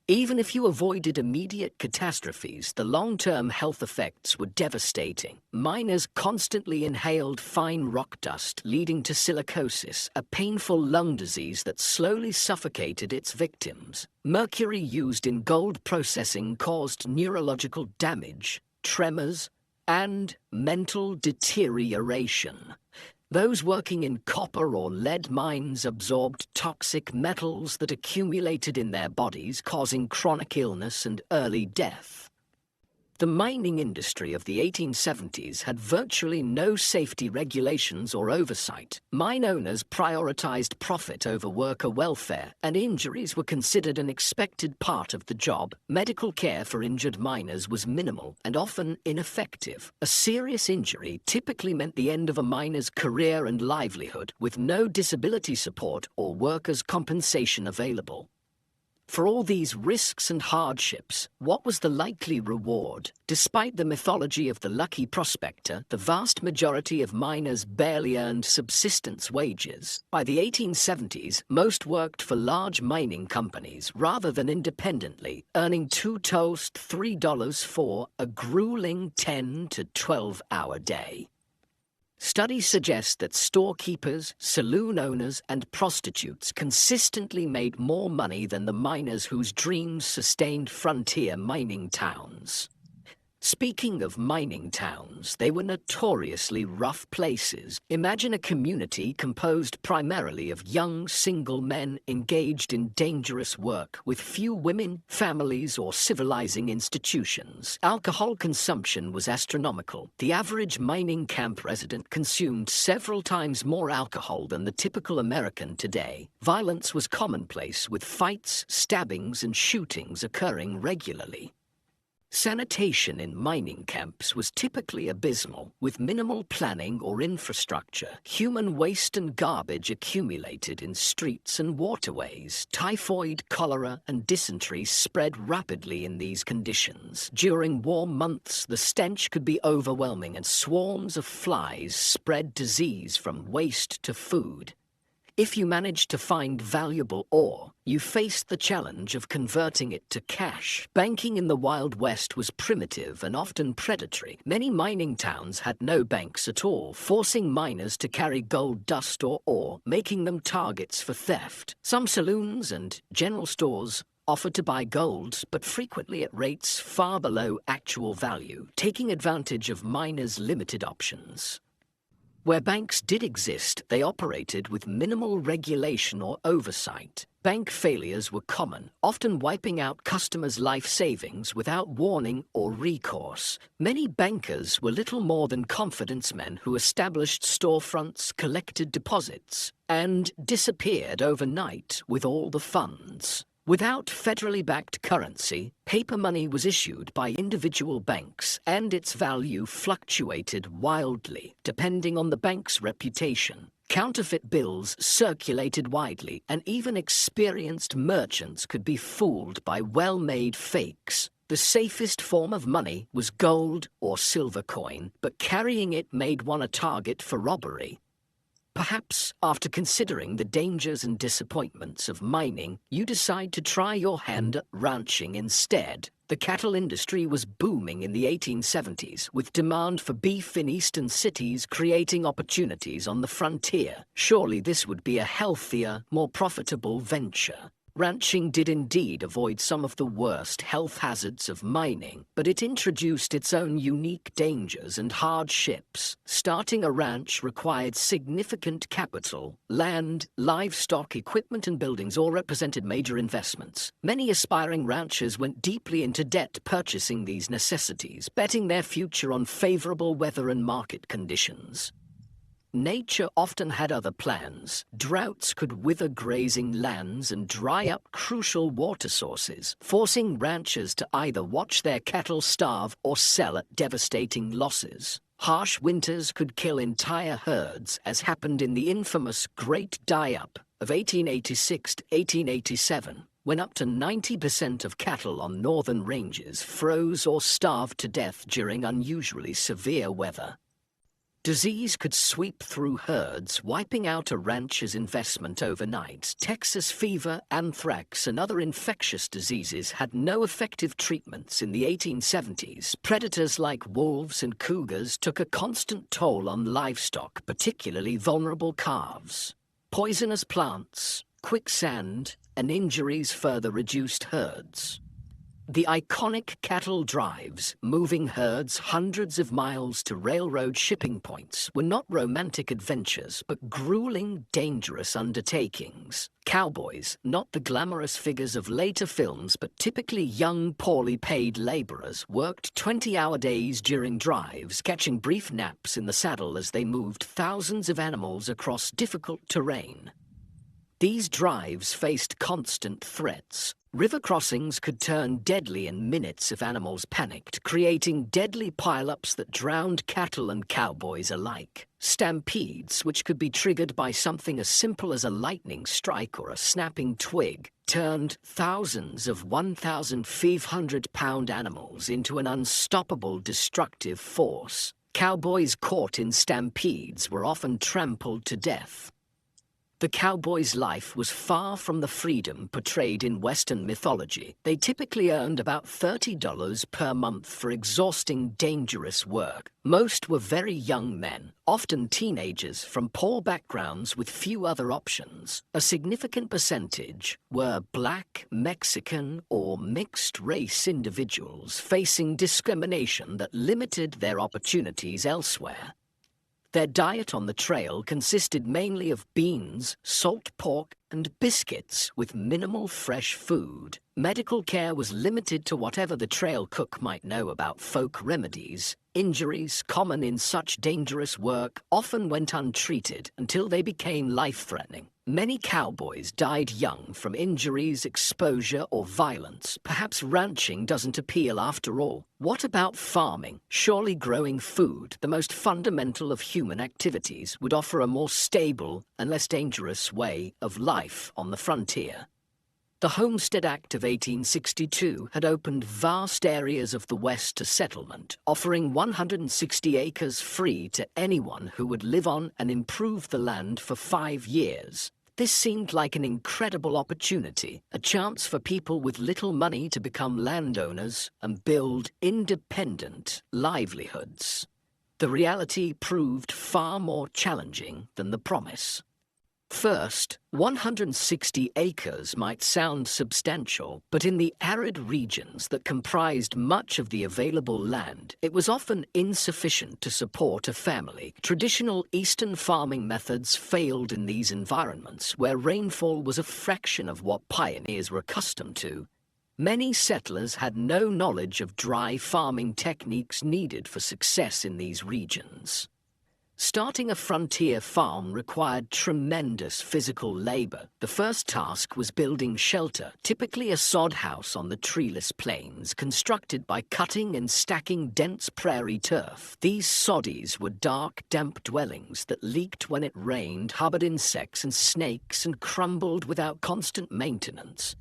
Even if you avoided immediate catastrophes, the long-term health effects were devastating. Miners constantly inhaled fine rock dust, leading to silicosis, a painful lung disease that slowly suffocated its victims. Mercury used in gold processing caused neurological damage, tremors, and mental deterioration. Those working in copper or lead mines absorbed toxic metals that accumulated in their bodies, causing chronic illness and early death. The mining industry of the 1870s had virtually no safety regulations or oversight. Mine owners prioritized profit over worker welfare, and injuries were considered an expected part of the job. Medical care for injured miners was minimal and often ineffective. A serious injury typically meant the end of a miner's career and livelihood, with no disability support or workers' compensation available. For all these risks and hardships, what was the likely reward? Despite the mythology of the lucky prospector, the vast majority of miners barely earned subsistence wages. By the 1870s, most worked for large mining companies rather than independently, earning $2 to for a grueling 10 to 12-hour day. Studies suggest that storekeepers, saloon owners, and prostitutes consistently made more money than the miners whose dreams sustained frontier mining towns. Speaking of mining towns, they were notoriously rough places. Imagine a community composed primarily of young, single men engaged in dangerous work, with few women, families, or civilizing institutions. Alcohol consumption was astronomical. The average mining camp resident consumed several times more alcohol than the typical American today. Violence was commonplace, with fights, stabbings, and shootings occurring regularly. Sanitation in mining camps was typically abysmal, with minimal planning or infrastructure. Human waste and garbage accumulated in streets and waterways. Typhoid, cholera, and dysentery spread rapidly in these conditions. During warm months, the stench could be overwhelming, and swarms of flies spread disease from waste to food. If you managed to find valuable ore, you faced the challenge of converting it to cash. Banking in the Wild West was primitive and often predatory. Many mining towns had no banks at all, forcing miners to carry gold dust or ore, making them targets for theft. Some saloons and general stores offered to buy gold, but frequently at rates far below actual value, taking advantage of miners' limited options. Where banks did exist, they operated with minimal regulation or oversight. Bank failures were common, often wiping out customers' life savings without warning or recourse. Many bankers were little more than confidence men who established storefronts, collected deposits, and disappeared overnight with all the funds. Without federally backed currency, paper money was issued by individual banks, and its value fluctuated wildly, depending on the bank's reputation. Counterfeit bills circulated widely, and even experienced merchants could be fooled by well-made fakes. The safest form of money was gold or silver coin, but carrying it made one a target for robbery. Perhaps, after considering the dangers and disappointments of mining, you decide to try your hand at ranching instead. The cattle industry was booming in the 1870s, with demand for beef in eastern cities creating opportunities on the frontier. Surely this would be a healthier, more profitable venture. Ranching did indeed avoid some of the worst health hazards of mining, but it introduced its own unique dangers and hardships. Starting a ranch required significant capital. Land, livestock, equipment, and buildings all represented major investments. Many aspiring ranchers went deeply into debt purchasing these necessities, betting their future on favorable weather and market conditions. Nature often had other plans. Droughts could wither grazing lands and dry up crucial water sources, forcing ranchers to either watch their cattle starve or sell at devastating losses. Harsh winters could kill entire herds, as happened in the infamous Great Die-Up of 1886 to 1887, when up to 90% of cattle on northern ranges froze or starved to death during unusually severe weather. Disease could sweep through herds, wiping out a rancher's investment overnight. Texas fever, anthrax, and other infectious diseases had no effective treatments in the 1870s. Predators like wolves and cougars took a constant toll on livestock, particularly vulnerable calves. Poisonous plants, quicksand, and injuries further reduced herds. The iconic cattle drives, moving herds hundreds of miles to railroad shipping points, were not romantic adventures, but grueling, dangerous undertakings. Cowboys, not the glamorous figures of later films, but typically young, poorly paid laborers, worked 20-hour days during drives, catching brief naps in the saddle as they moved thousands of animals across difficult terrain. These drives faced constant threats. River crossings could turn deadly in minutes if animals panicked, creating deadly pileups that drowned cattle and cowboys alike. Stampedes, which could be triggered by something as simple as a lightning strike or a snapping twig, turned thousands of 1,500-pound animals into an unstoppable destructive force. Cowboys caught in stampedes were often trampled to death. The cowboy's life was far from the freedom portrayed in Western mythology. They typically earned about $30 per month for exhausting, dangerous work. Most were very young men, often teenagers from poor backgrounds with few other options. A significant percentage were Black, Mexican, or mixed-race individuals facing discrimination that limited their opportunities elsewhere. Their diet on the trail consisted mainly of beans, salt pork, and biscuits with minimal fresh food. Medical care was limited to whatever the trail cook might know about folk remedies. Injuries, common in such dangerous work, often went untreated until they became life-threatening. Many cowboys died young from injuries, exposure, or violence. Perhaps ranching doesn't appeal after all. What about farming? Surely growing food, the most fundamental of human activities, would offer a more stable and less dangerous way of life on the frontier. The Homestead Act of 1862 had opened vast areas of the West to settlement, offering 160 acres free to anyone who would live on and improve the land for 5 years. This seemed like an incredible opportunity, a chance for people with little money to become landowners and build independent livelihoods. The reality proved far more challenging than the promise. First, 160 acres might sound substantial, but in the arid regions that comprised much of the available land, it was often insufficient to support a family. Traditional Eastern farming methods failed in these environments, where rainfall was a fraction of what pioneers were accustomed to. Many settlers had no knowledge of dry farming techniques needed for success in these regions. Starting a frontier farm required tremendous physical labor. The first task was building shelter, typically a sod house on the treeless plains, constructed by cutting and stacking dense prairie turf. These soddies were dark, damp dwellings that leaked when it rained, harbored insects and snakes, and crumbled without constant maintenance.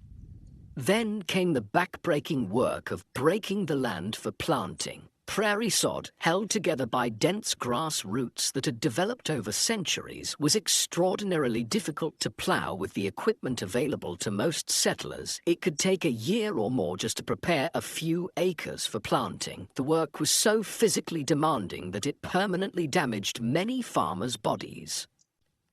Then came the back-breaking work of breaking the land for planting. Prairie sod, held together by dense grass roots that had developed over centuries, was extraordinarily difficult to plough with the equipment available to most settlers. It could take a year or more just to prepare a few acres for planting. The work was so physically demanding that it permanently damaged many farmers' bodies.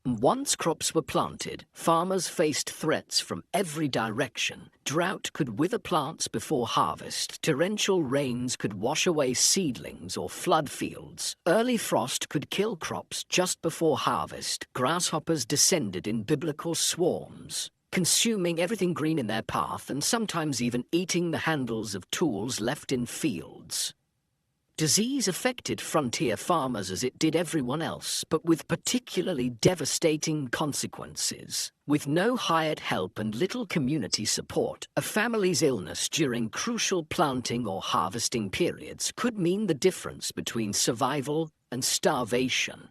Once crops were planted, farmers faced threats from every direction. Drought could wither plants before harvest. Torrential rains could wash away seedlings or flood fields. Early frost could kill crops just before harvest. Grasshoppers descended in biblical swarms, consuming everything green in their path and sometimes even eating the handles of tools left in fields. Disease affected frontier farmers as it did everyone else, but with particularly devastating consequences. With no hired help and little community support, a family's illness during crucial planting or harvesting periods could mean the difference between survival and starvation.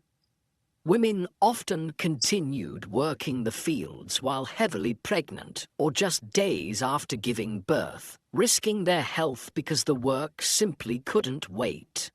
Women often continued working the fields while heavily pregnant or just days after giving birth, risking their health because the work simply couldn't wait.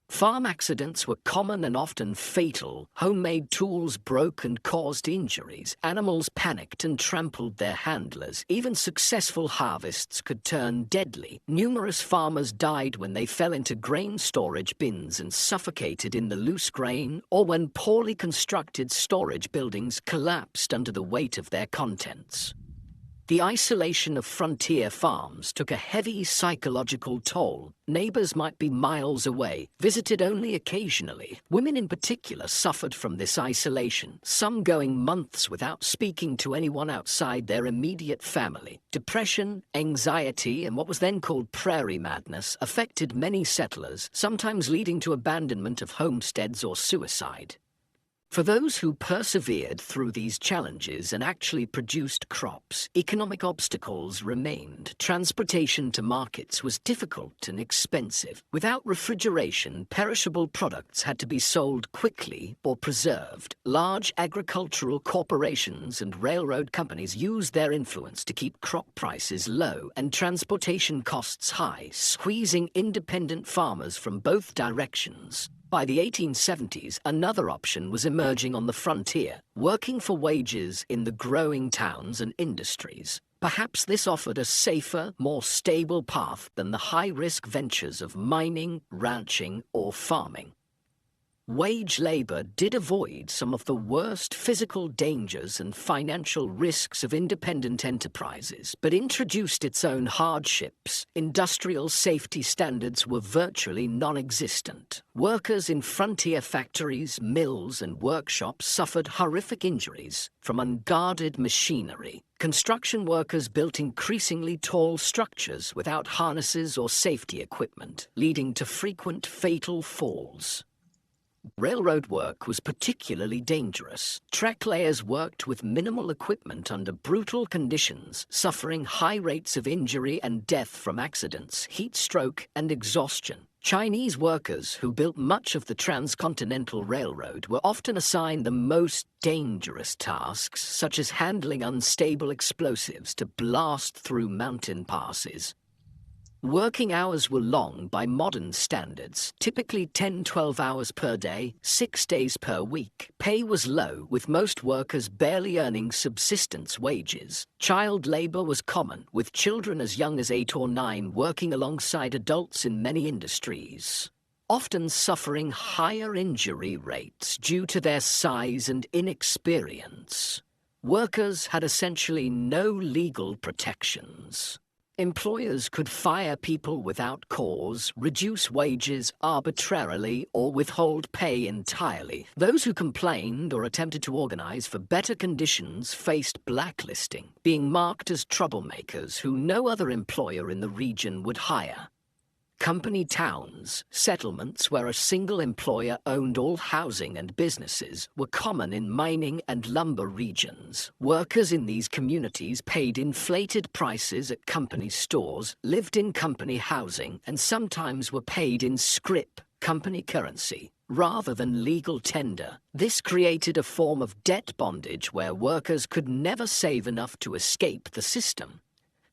Farm accidents were common and often fatal. Homemade tools broke and caused injuries. Animals panicked and trampled their handlers. Even successful harvests could turn deadly. Numerous farmers died when they fell into grain storage bins and suffocated in the loose grain, or when poorly constructed storage buildings collapsed under the weight of their contents. The isolation of frontier farms took a heavy psychological toll. Neighbors might be miles away, visited only occasionally. Women in particular suffered from this isolation, some going months without speaking to anyone outside their immediate family. Depression, anxiety, and what was then called prairie madness affected many settlers, sometimes leading to abandonment of homesteads or suicide. For those who persevered through these challenges and actually produced crops, economic obstacles remained. Transportation to markets was difficult and expensive. Without refrigeration, perishable products had to be sold quickly or preserved. Large agricultural corporations and railroad companies used their influence to keep crop prices low and transportation costs high, squeezing independent farmers from both directions. By the 1870s, another option was emerging on the frontier, working for wages in the growing towns and industries. Perhaps this offered a safer, more stable path than the high-risk ventures of mining, ranching, or farming. Wage labor did avoid some of the worst physical dangers and financial risks of independent enterprises, but introduced its own hardships. Industrial safety standards were virtually non-existent. Workers in frontier factories, mills, and workshops suffered horrific injuries from unguarded machinery. Construction workers built increasingly tall structures without harnesses or safety equipment, leading to frequent fatal falls. Railroad work was particularly dangerous. Track layers worked with minimal equipment under brutal conditions, suffering high rates of injury and death from accidents, heat stroke, and exhaustion. Chinese workers who built much of the transcontinental railroad were often assigned the most dangerous tasks, such as handling unstable explosives to blast through mountain passes. Working hours were long by modern standards, typically 10-12 hours per day, 6 days per week. Pay was low, with most workers barely earning subsistence wages. Child labor was common, with children as young as 8 or 9 working alongside adults in many industries, often suffering higher injury rates due to their size and inexperience. Workers had essentially no legal protections. Employers could fire people without cause, reduce wages arbitrarily, or withhold pay entirely. Those who complained or attempted to organize for better conditions faced blacklisting, being marked as troublemakers who no other employer in the region would hire. Company towns, settlements where a single employer owned all housing and businesses, were common in mining and lumber regions. Workers in these communities paid inflated prices at company stores, lived in company housing, and sometimes were paid in scrip, company currency, rather than legal tender. This created a form of debt bondage where workers could never save enough to escape the system.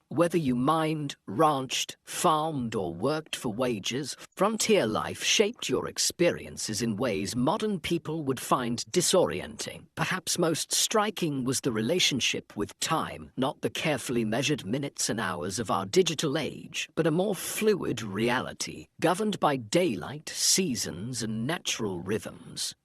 Whether you mined, ranched, farmed, or worked for wages, frontier life shaped your experiences in ways modern people would find disorienting. Perhaps most striking was the relationship with time, not the carefully measured minutes and hours of our digital age, but a more fluid reality, governed by daylight, seasons, and natural rhythms.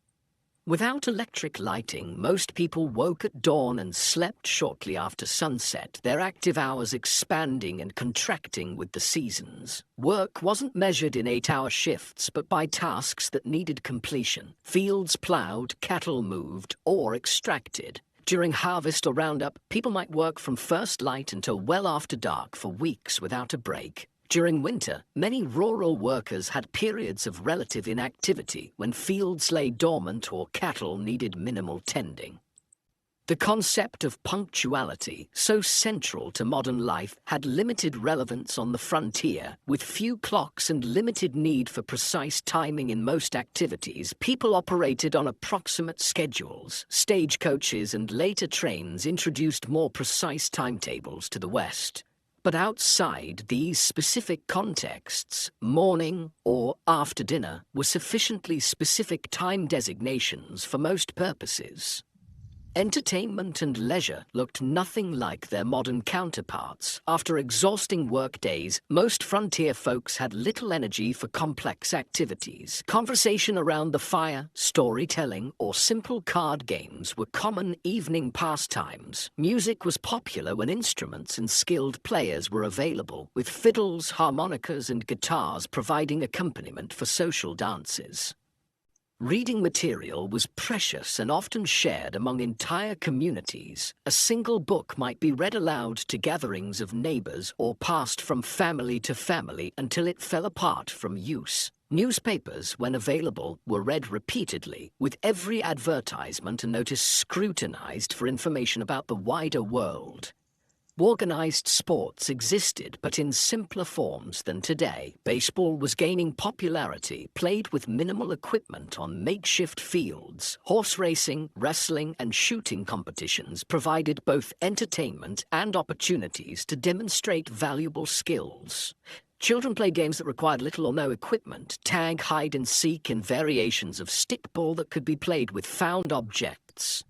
Without electric lighting, most people woke at dawn and slept shortly after sunset, their active hours expanding and contracting with the seasons. Work wasn't measured in 8-hour shifts, but by tasks that needed completion. Fields plowed, cattle moved, or extracted. During harvest or roundup, people might work from first light until well after dark for weeks without a break. During winter, many rural workers had periods of relative inactivity when fields lay dormant or cattle needed minimal tending. The concept of punctuality, so central to modern life, had limited relevance on the frontier. With few clocks and limited need for precise timing in most activities, people operated on approximate schedules. Stagecoaches and later trains introduced more precise timetables to the West. But outside these specific contexts, morning or after dinner were sufficiently specific time designations for most purposes. Entertainment and leisure looked nothing like their modern counterparts. After exhausting work days, most frontier folks had little energy for complex activities. Conversation around the fire, storytelling, or simple card games were common evening pastimes. Music was popular when instruments and skilled players were available, with fiddles, harmonicas, and guitars providing accompaniment for social dances. Reading material was precious and often shared among entire communities. A single book might be read aloud to gatherings of neighbors or passed from family to family until it fell apart from use. Newspapers, when available, were read repeatedly, with every advertisement and notice scrutinized for information about the wider world. Organized sports existed, but in simpler forms than today. Baseball was gaining popularity, played with minimal equipment on makeshift fields. Horse racing, wrestling, and shooting competitions provided both entertainment and opportunities to demonstrate valuable skills. Children played games that required little or no equipment, tag, hide and seek, and variations of stickball that could be played with found objects.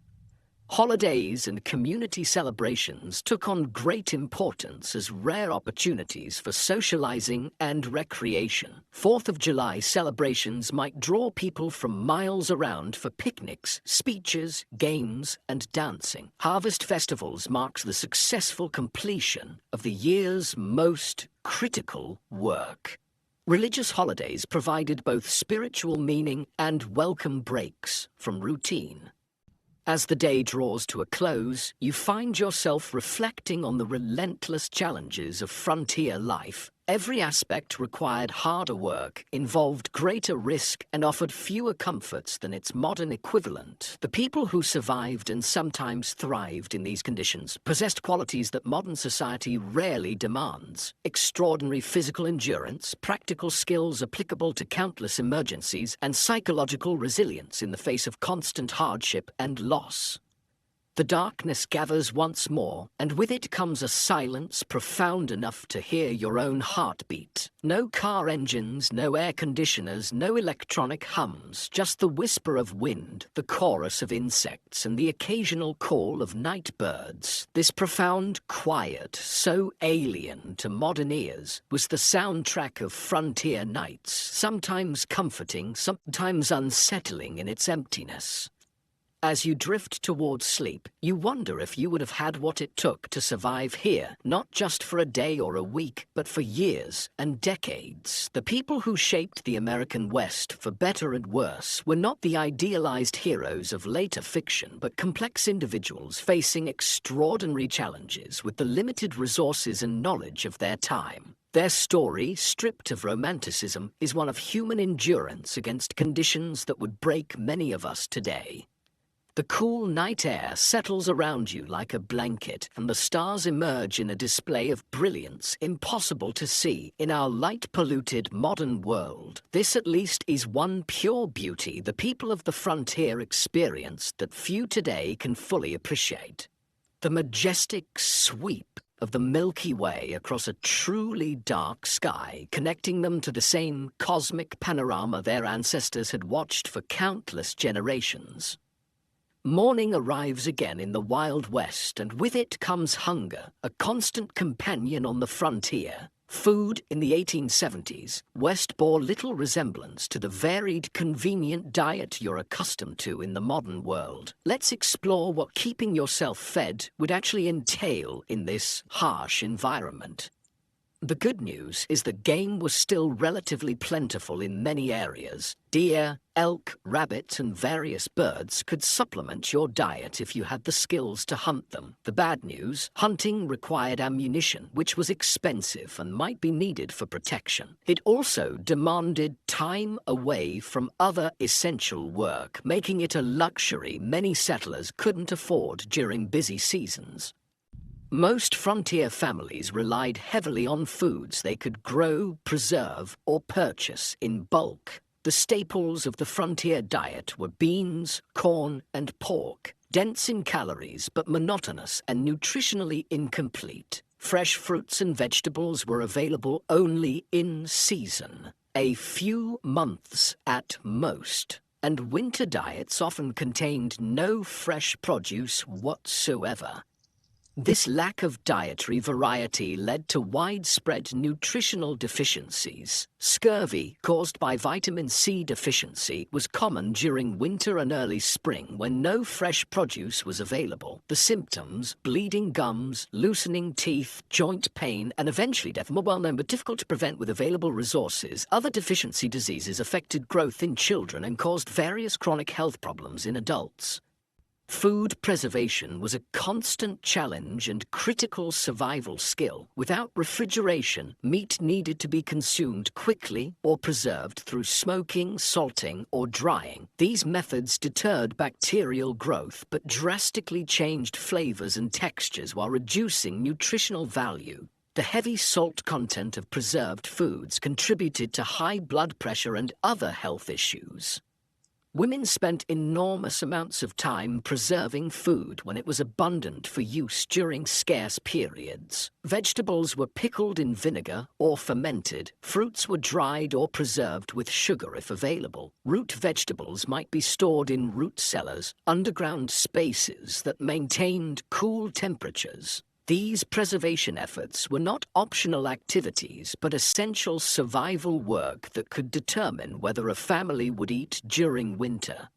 Holidays and community celebrations took on great importance as rare opportunities for socializing and recreation. 4th of July celebrations might draw people from miles around for picnics, speeches, games, and dancing. Harvest festivals marked the successful completion of the year's most critical work. Religious holidays provided both spiritual meaning and welcome breaks from routine. As the day draws to a close, you find yourself reflecting on the relentless challenges of frontier life. Every aspect required harder work, involved greater risk, and offered fewer comforts than its modern equivalent. The people who survived and sometimes thrived in these conditions possessed qualities that modern society rarely demands: extraordinary physical endurance, practical skills applicable to countless emergencies, and psychological resilience in the face of constant hardship and loss. The darkness gathers once more, and with it comes a silence profound enough to hear your own heartbeat. No car engines, no air conditioners, no electronic hums, just the whisper of wind, the chorus of insects, and the occasional call of night birds. This profound quiet, so alien to modern ears, was the soundtrack of frontier nights, sometimes comforting, sometimes unsettling in its emptiness. As you drift towards sleep, you wonder if you would have had what it took to survive here, not just for a day or a week, but for years and decades. The people who shaped the American West, for better and worse, were not the idealized heroes of later fiction, but complex individuals facing extraordinary challenges with the limited resources and knowledge of their time. Their story, stripped of romanticism, is one of human endurance against conditions that would break many of us today. The cool night air settles around you like a blanket, and the stars emerge in a display of brilliance impossible to see in our light-polluted modern world. This at least is one pure beauty the people of the frontier experienced that few today can fully appreciate: the majestic sweep of the Milky Way across a truly dark sky, connecting them to the same cosmic panorama their ancestors had watched for countless generations. Morning arrives again in the Wild West, and with it comes hunger, a constant companion on the frontier. Food in the 1870s, West bore little resemblance to the varied, convenient diet you're accustomed to in the modern world. Let's explore what keeping yourself fed would actually entail in this harsh environment. The good news is that game was still relatively plentiful in many areas. Deer, elk, rabbit, and various birds could supplement your diet if you had the skills to hunt them. The bad news, hunting required ammunition, which was expensive and might be needed for protection. It also demanded time away from other essential work, making it a luxury many settlers couldn't afford during busy seasons. Most frontier families relied heavily on foods they could grow, preserve, or purchase in bulk. The staples of the frontier diet were beans, corn, and pork, dense in calories but monotonous and nutritionally incomplete. Fresh fruits and vegetables were available only in season, a few months at most, and winter diets often contained no fresh produce whatsoever. This lack of dietary variety led to widespread nutritional deficiencies. Scurvy, caused by vitamin C deficiency, was common during winter and early spring when no fresh produce was available. The symptoms, bleeding gums, loosening teeth, joint pain, and eventually death, were well known but difficult to prevent with available resources. Other deficiency diseases affected growth in children and caused various chronic health problems in adults. Food preservation was a constant challenge and critical survival skill. Without refrigeration, meat needed to be consumed quickly or preserved through smoking, salting, or drying. These methods deterred bacterial growth but drastically changed flavors and textures while reducing nutritional value. The heavy salt content of preserved foods contributed to high blood pressure and other health issues. Women spent enormous amounts of time preserving food when it was abundant for use during scarce periods. Vegetables were pickled in vinegar or fermented. Fruits were dried or preserved with sugar if available. Root vegetables might be stored in root cellars, underground spaces that maintained cool temperatures. These preservation efforts were not optional activities, but essential survival work that could determine whether a family would eat during winter.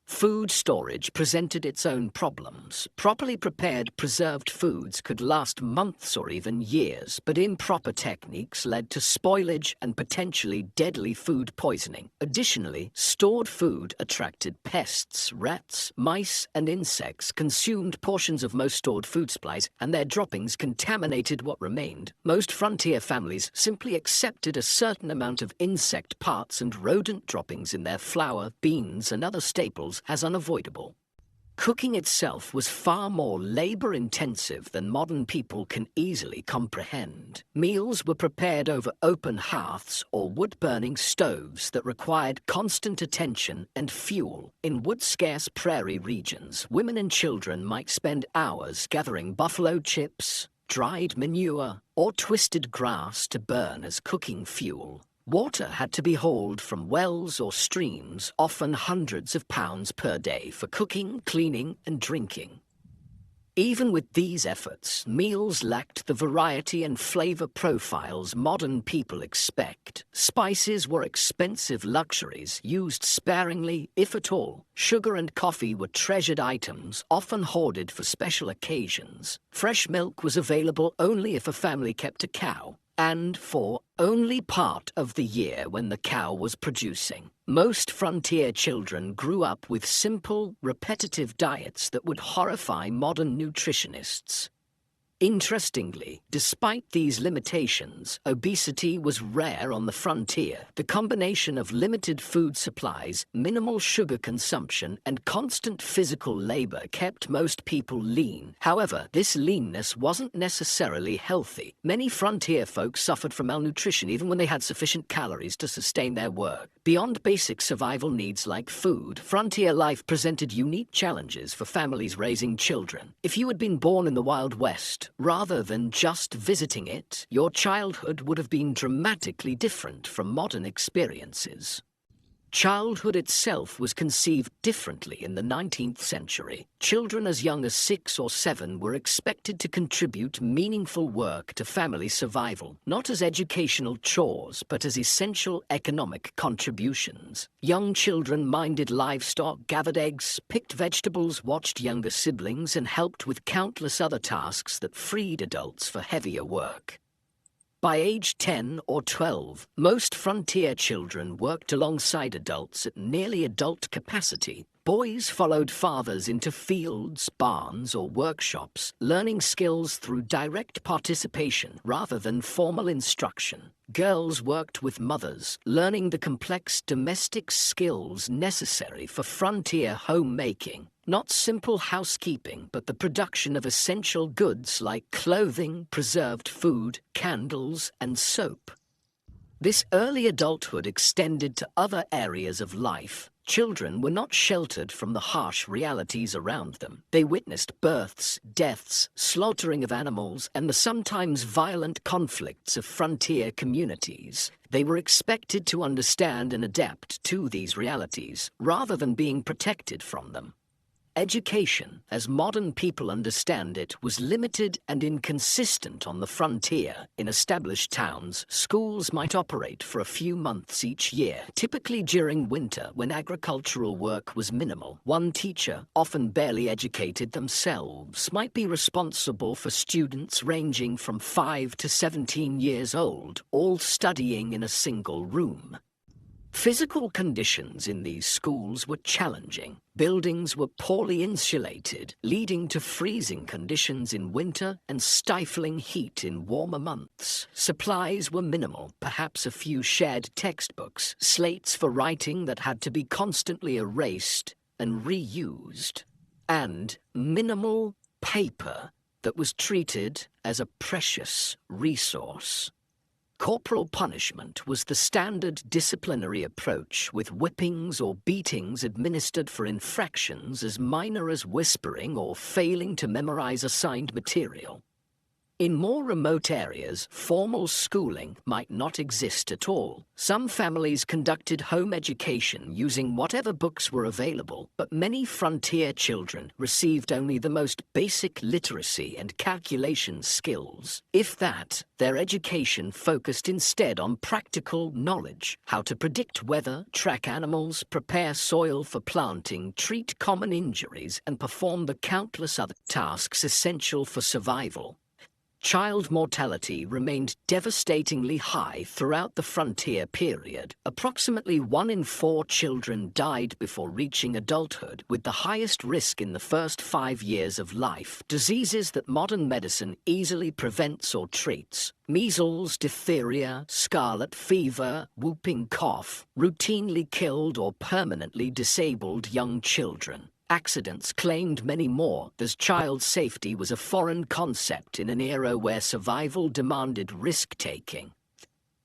Food storage presented its own problems. Properly prepared preserved foods could last months or even years, but improper techniques led to spoilage and potentially deadly food poisoning. Additionally, stored food attracted pests, rats, mice, and insects consumed portions of most stored food supplies, and their droppings contaminated what remained. Most frontier families simply accepted a certain amount of insect parts and rodent droppings in their flour, beans, and other staples as unavoidable. Cooking itself was far more labor-intensive than modern people can easily comprehend. Meals were prepared over open hearths or wood-burning stoves that required constant attention and fuel. In wood-scarce prairie regions, women and children might spend hours gathering buffalo chips, dried manure, or twisted grass to burn as cooking fuel. Water had to be hauled from wells or streams, often hundreds of pounds per day, for cooking, cleaning, and drinking. Even with these efforts, meals lacked the variety and flavor profiles modern people expect. Spices were expensive luxuries, used sparingly, if at all. Sugar and coffee were treasured items, often hoarded for special occasions. Fresh milk was available only if a family kept a cow, and for only part of the year when the cow was producing. Most frontier children grew up with simple, repetitive diets that would horrify modern nutritionists. Interestingly, despite these limitations, obesity was rare on the frontier. The combination of limited food supplies, minimal sugar consumption, and constant physical labor kept most people lean. However, this leanness wasn't necessarily healthy. Many frontier folks suffered from malnutrition even when they had sufficient calories to sustain their work. Beyond basic survival needs like food, frontier life presented unique challenges for families raising children. If you had been born in the Wild West, West, rather than just visiting it, your childhood would have been dramatically different from modern experiences. Childhood itself was conceived differently in the 19th century. Children as young as 6 or 7 were expected to contribute meaningful work to family survival, not as educational chores, but as essential economic contributions. Young children minded livestock, gathered eggs, picked vegetables, watched younger siblings, and helped with countless other tasks that freed adults for heavier work. By age 10 or 12, most frontier children worked alongside adults at nearly adult capacity. Boys followed fathers into fields, barns, or workshops, learning skills through direct participation rather than formal instruction. Girls worked with mothers, learning the complex domestic skills necessary for frontier homemaking. Not simple housekeeping, but the production of essential goods like clothing, preserved food, candles, and soap. This early adulthood extended to other areas of life. Children were not sheltered from the harsh realities around them. They witnessed births, deaths, slaughtering of animals, and the sometimes violent conflicts of frontier communities. They were expected to understand and adapt to these realities, rather than being protected from them. Education, as modern people understand it, was limited and inconsistent on the frontier. In established towns, schools might operate for a few months each year, typically during winter when agricultural work was minimal. One teacher, often barely educated themselves, might be responsible for students ranging from 5 to 17 years old, all studying in a single room. Physical conditions in these schools were challenging. Buildings were poorly insulated, leading to freezing conditions in winter and stifling heat in warmer months. Supplies were minimal, perhaps a few shared textbooks, slates for writing that had to be constantly erased and reused, and minimal paper that was treated as a precious resource. Corporal punishment was the standard disciplinary approach, with whippings or beatings administered for infractions as minor as whispering or failing to memorize assigned material. In more remote areas, formal schooling might not exist at all. Some families conducted home education using whatever books were available, but many frontier children received only the most basic literacy and calculation skills. If that, their education focused instead on practical knowledge: how to predict weather, track animals, prepare soil for planting, treat common injuries, and perform the countless other tasks essential for survival. Child mortality remained devastatingly high throughout the frontier period. Approximately 1 in 4 children died before reaching adulthood, with the highest risk in the first 5 years of life. Diseases that modern medicine easily prevents or treats: measles, diphtheria, scarlet fever, whooping cough, routinely killed or permanently disabled young children. Accidents claimed many more, as child safety was a foreign concept in an era where survival demanded risk-taking.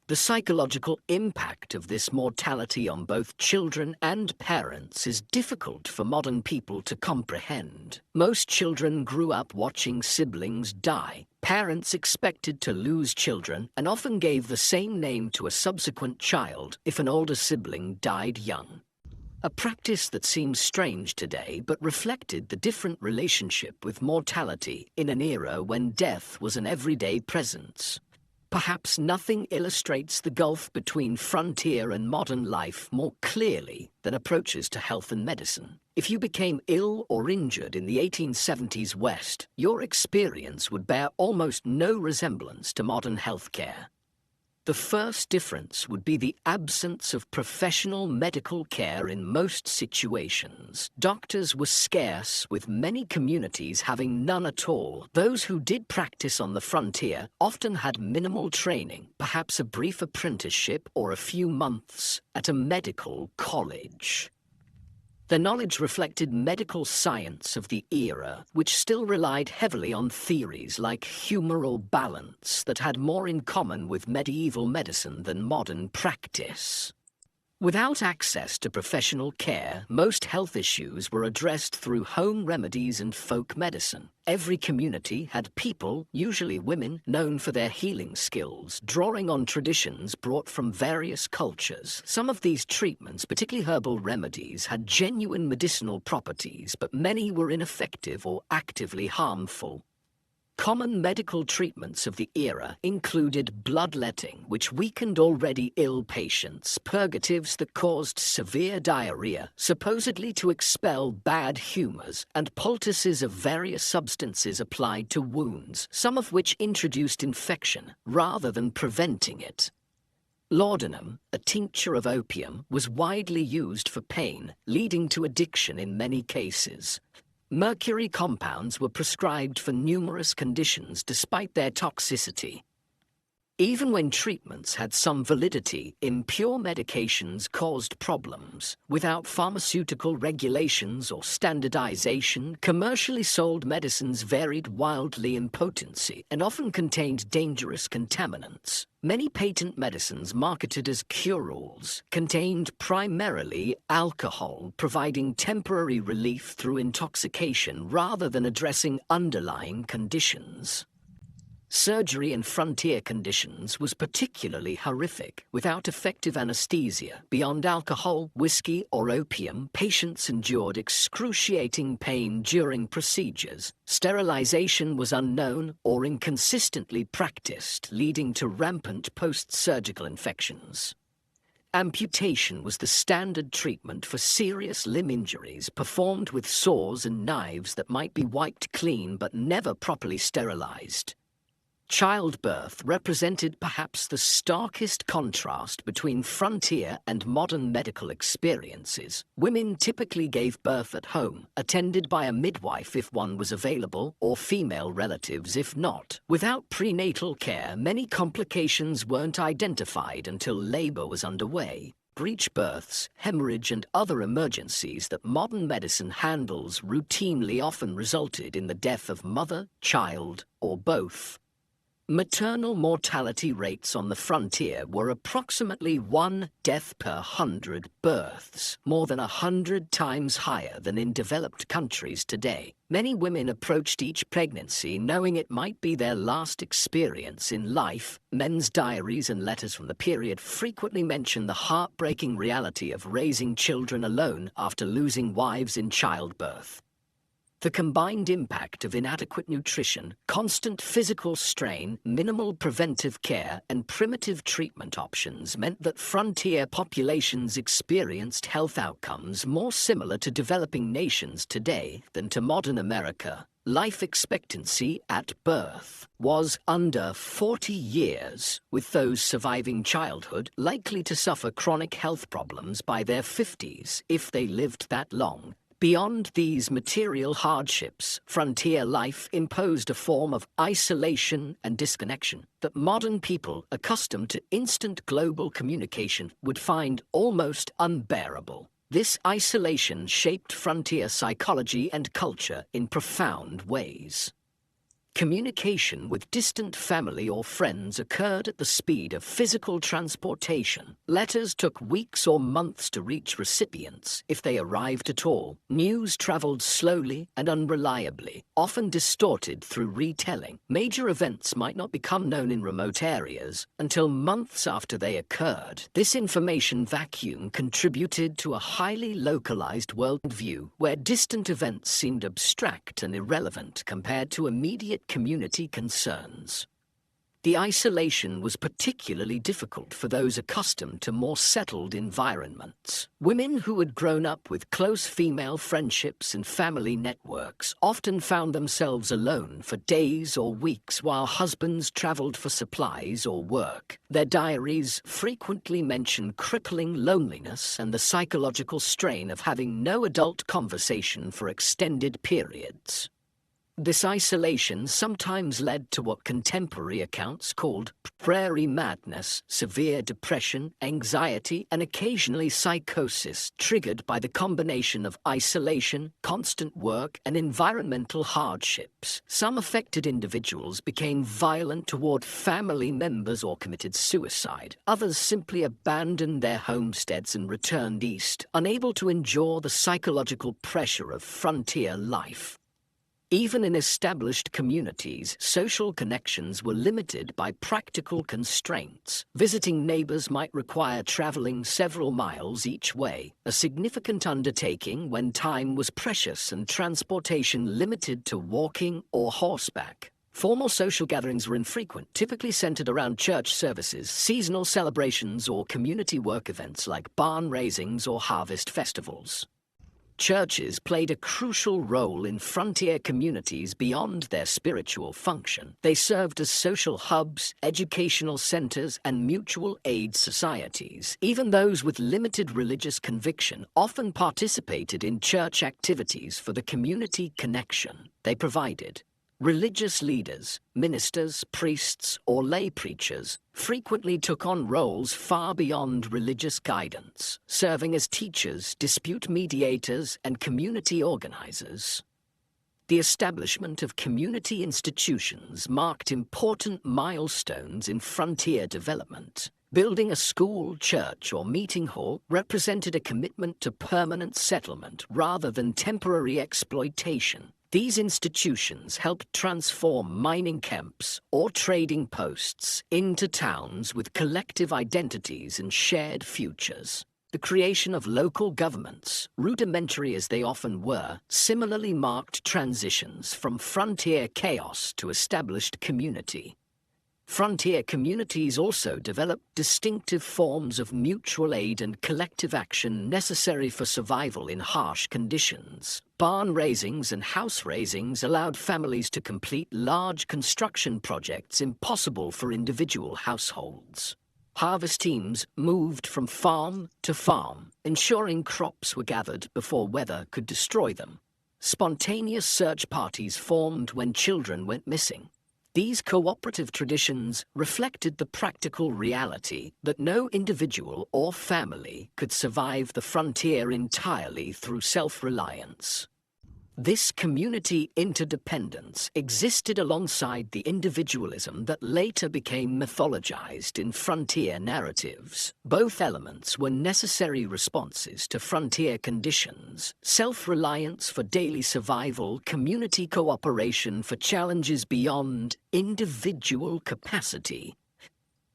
The psychological impact of this mortality on both children and parents is difficult for modern people to comprehend. Most children grew up watching siblings die. Parents expected to lose children and often gave the same name to a subsequent child if an older sibling died young. A practice that seems strange today, but reflected the different relationship with mortality in an era when death was an everyday presence. Perhaps nothing illustrates the gulf between frontier and modern life more clearly than approaches to health and medicine. If you became ill or injured in the 1870s West, your experience would bear almost no resemblance to modern healthcare. The first difference would be the absence of professional medical care in most situations. Doctors were scarce, with many communities having none at all. Those who did practice on the frontier often had minimal training, perhaps a brief apprenticeship or a few months at a medical college. Their knowledge reflected medical science of the era, which still relied heavily on theories like humoral balance that had more in common with medieval medicine than modern practice. Without access to professional care, most health issues were addressed through home remedies and folk medicine. Every community had people, usually women, known for their healing skills, drawing on traditions brought from various cultures. Some of these treatments, particularly herbal remedies, had genuine medicinal properties, but many were ineffective or actively harmful. Common medical treatments of the era included bloodletting, which weakened already ill patients, purgatives that caused severe diarrhea, supposedly to expel bad humors, and poultices of various substances applied to wounds, some of which introduced infection rather than preventing it. Laudanum, a tincture of opium, was widely used for pain, leading to addiction in many cases. Mercury compounds were prescribed for numerous conditions despite their toxicity. Even when treatments had some validity, impure medications caused problems. Without pharmaceutical regulations or standardization, commercially sold medicines varied wildly in potency and often contained dangerous contaminants. Many patent medicines marketed as cure-alls contained primarily alcohol, providing temporary relief through intoxication rather than addressing underlying conditions. Surgery in frontier conditions was particularly horrific. Without effective anesthesia, beyond alcohol, whiskey, or opium, patients endured excruciating pain during procedures. Sterilization was unknown or inconsistently practiced, leading to rampant post-surgical infections. Amputation was the standard treatment for serious limb injuries, performed with saws and knives that might be wiped clean but never properly sterilized. Childbirth represented perhaps the starkest contrast between frontier and modern medical experiences. Women typically gave birth at home, attended by a midwife if one was available, or female relatives if not. Without prenatal care, many complications weren't identified until labor was underway. Breech births, hemorrhage, and other emergencies that modern medicine handles routinely often resulted in the death of mother, child, or both. Maternal mortality rates on the frontier were approximately 1 death per 100 births, more than 100 times higher than in developed countries today. Many women approached each pregnancy knowing it might be their last experience in life. Men's diaries and letters from the period frequently mention the heartbreaking reality of raising children alone after losing wives in childbirth. The combined impact of inadequate nutrition, constant physical strain, minimal preventive care, and primitive treatment options meant that frontier populations experienced health outcomes more similar to developing nations today than to modern America. Life expectancy at birth was under 40 years, with those surviving childhood likely to suffer chronic health problems by their 50s if they lived that long. Beyond these material hardships, frontier life imposed a form of isolation and disconnection that modern people accustomed to instant global communication would find almost unbearable. This isolation shaped frontier psychology and culture in profound ways. Communication with distant family or friends occurred at the speed of physical transportation. Letters took weeks or months to reach recipients, if they arrived at all. News traveled slowly and unreliably, often distorted through retelling. Major events might not become known in remote areas until months after they occurred. This information vacuum contributed to a highly localized worldview, where distant events seemed abstract and irrelevant compared to immediate community concerns. The isolation was particularly difficult for those accustomed to more settled environments. Women who had grown up with close female friendships and family networks often found themselves alone for days or weeks while husbands traveled for supplies or work. Their diaries frequently mention crippling loneliness and the psychological strain of having no adult conversation for extended periods. This isolation sometimes led to what contemporary accounts called prairie madness, severe depression, anxiety, and occasionally psychosis, triggered by the combination of isolation, constant work, and environmental hardships. Some affected individuals became violent toward family members or committed suicide. Others simply abandoned their homesteads and returned east, unable to endure the psychological pressure of frontier life. Even in established communities, social connections were limited by practical constraints. Visiting neighbors might require traveling several miles each way, a significant undertaking when time was precious and transportation limited to walking or horseback. Formal social gatherings were infrequent, typically centered around church services, seasonal celebrations, or community work events like barn raisings or harvest festivals. Churches played a crucial role in frontier communities beyond their spiritual function. They served as social hubs, educational centers, and mutual aid societies. Even those with limited religious conviction often participated in church activities for the community connection they provided. Religious leaders, ministers, priests, or lay preachers frequently took on roles far beyond religious guidance, serving as teachers, dispute mediators, and community organizers. The establishment of community institutions marked important milestones in frontier development. Building a school, church, or meeting hall represented a commitment to permanent settlement rather than temporary exploitation. These institutions helped transform mining camps or trading posts into towns with collective identities and shared futures. The creation of local governments, rudimentary as they often were, similarly marked transitions from frontier chaos to established community. Frontier communities also developed distinctive forms of mutual aid and collective action necessary for survival in harsh conditions. Barn raisings and house raisings allowed families to complete large construction projects impossible for individual households. Harvest teams moved from farm to farm, ensuring crops were gathered before weather could destroy them. Spontaneous search parties formed when children went missing. These cooperative traditions reflected the practical reality that no individual or family could survive the frontier entirely through self-reliance. This community interdependence existed alongside the individualism that later became mythologized in frontier narratives. Both elements were necessary responses to frontier conditions: self-reliance for daily survival, community cooperation for challenges beyond individual capacity.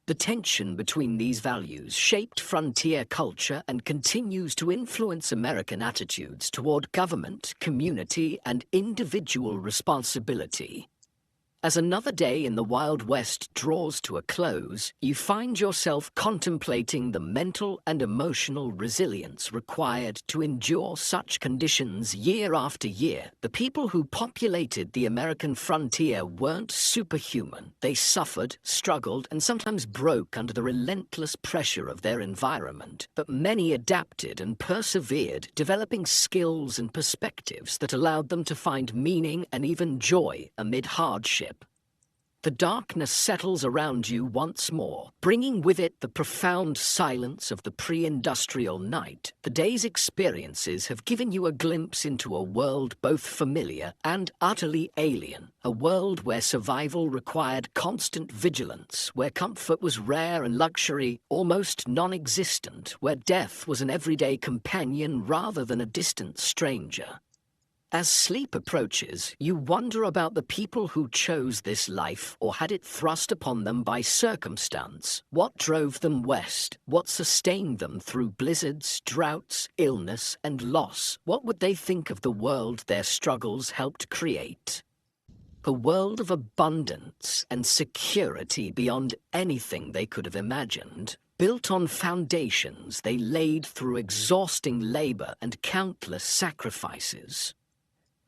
The tension between these values shaped frontier culture and continues to influence American attitudes toward government, community, and individual responsibility. As another day in the Wild West draws to a close, you find yourself contemplating the mental and emotional resilience required to endure such conditions year after year. The people who populated the American frontier weren't superhuman. They suffered, struggled, and sometimes broke under the relentless pressure of their environment. But many adapted and persevered, developing skills and perspectives that allowed them to find meaning and even joy amid hardship. The darkness settles around you once more, bringing with it the profound silence of the pre-industrial night. The day's experiences have given you a glimpse into a world both familiar and utterly alien, a world where survival required constant vigilance, where comfort was rare and luxury almost non-existent, where death was an everyday companion rather than a distant stranger. As sleep approaches, you wonder about the people who chose this life or had it thrust upon them by circumstance. What drove them west? What sustained them through blizzards, droughts, illness, and loss? What would they think of the world their struggles helped create? A world of abundance and security beyond anything they could have imagined, built on foundations they laid through exhausting labor and countless sacrifices.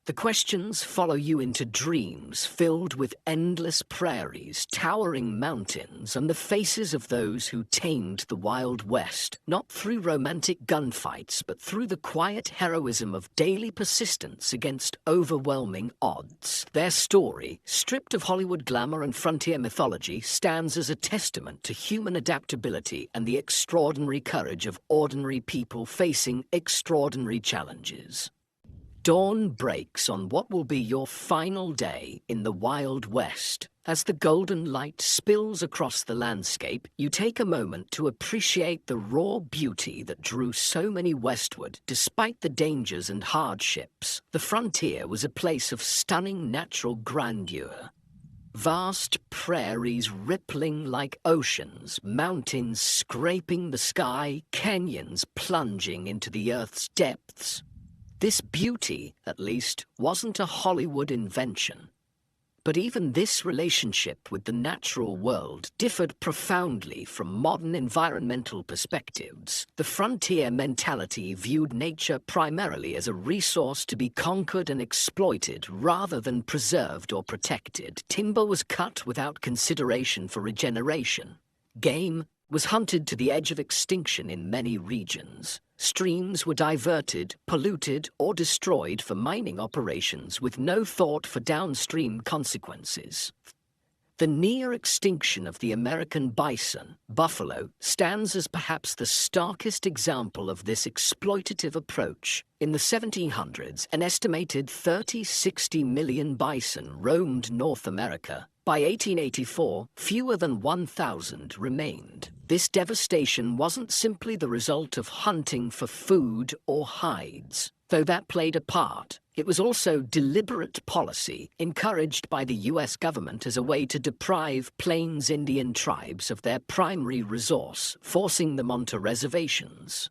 The questions follow you into dreams filled with endless prairies, towering mountains, and the faces of those who tamed the Wild West, not through romantic gunfights, but through the quiet heroism of daily persistence against overwhelming odds. Their story, stripped of Hollywood glamour and frontier mythology, stands as a testament to human adaptability and the extraordinary courage of ordinary people facing extraordinary challenges. Dawn breaks on what will be your final day in the Wild West. As the golden light spills across the landscape, you take a moment to appreciate the raw beauty that drew so many westward, despite the dangers and hardships. The frontier was a place of stunning natural grandeur. Vast prairies rippling like oceans, mountains scraping the sky, canyons plunging into the earth's depths. This beauty, at least, wasn't a Hollywood invention. But even this relationship with the natural world differed profoundly from modern environmental perspectives. The frontier mentality viewed nature primarily as a resource to be conquered and exploited rather than preserved or protected. Timber was cut without consideration for regeneration. Game was hunted to the edge of extinction in many regions. Streams were diverted, polluted, or destroyed for mining operations with no thought for downstream consequences. The near extinction of the American bison, buffalo, stands as perhaps the starkest example of this exploitative approach. In the 1700s, an estimated 30–60 million bison roamed North America. By 1884, fewer than 1,000 remained. This devastation wasn't simply the result of hunting for food or hides. Though that played a part, it was also deliberate policy encouraged by the U.S. government as a way to deprive Plains Indian tribes of their primary resource, forcing them onto reservations.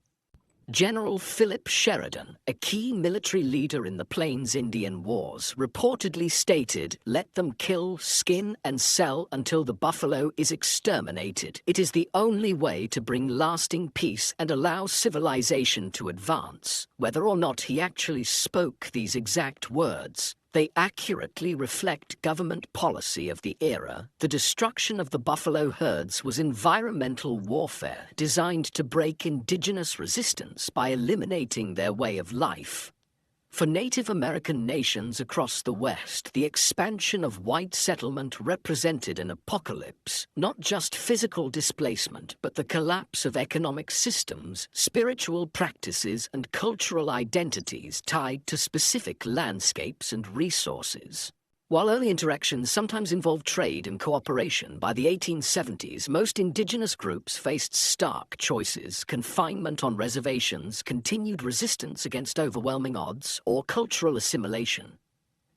General Philip Sheridan, a key military leader in the Plains Indian Wars, reportedly stated, "Let them kill, skin, and sell until the buffalo is exterminated. It is the only way to bring lasting peace and allow civilization to advance." Whether or not he actually spoke these exact words, they accurately reflect government policy of the era. The destruction of the buffalo herds was environmental warfare designed to break indigenous resistance by eliminating their way of life. For Native American nations across the West, the expansion of white settlement represented an apocalypse, not just physical displacement, but the collapse of economic systems, spiritual practices, and cultural identities tied to specific landscapes and resources. While early interactions sometimes involved trade and cooperation, by the 1870s, most indigenous groups faced stark choices: confinement on reservations, continued resistance against overwhelming odds, or cultural assimilation.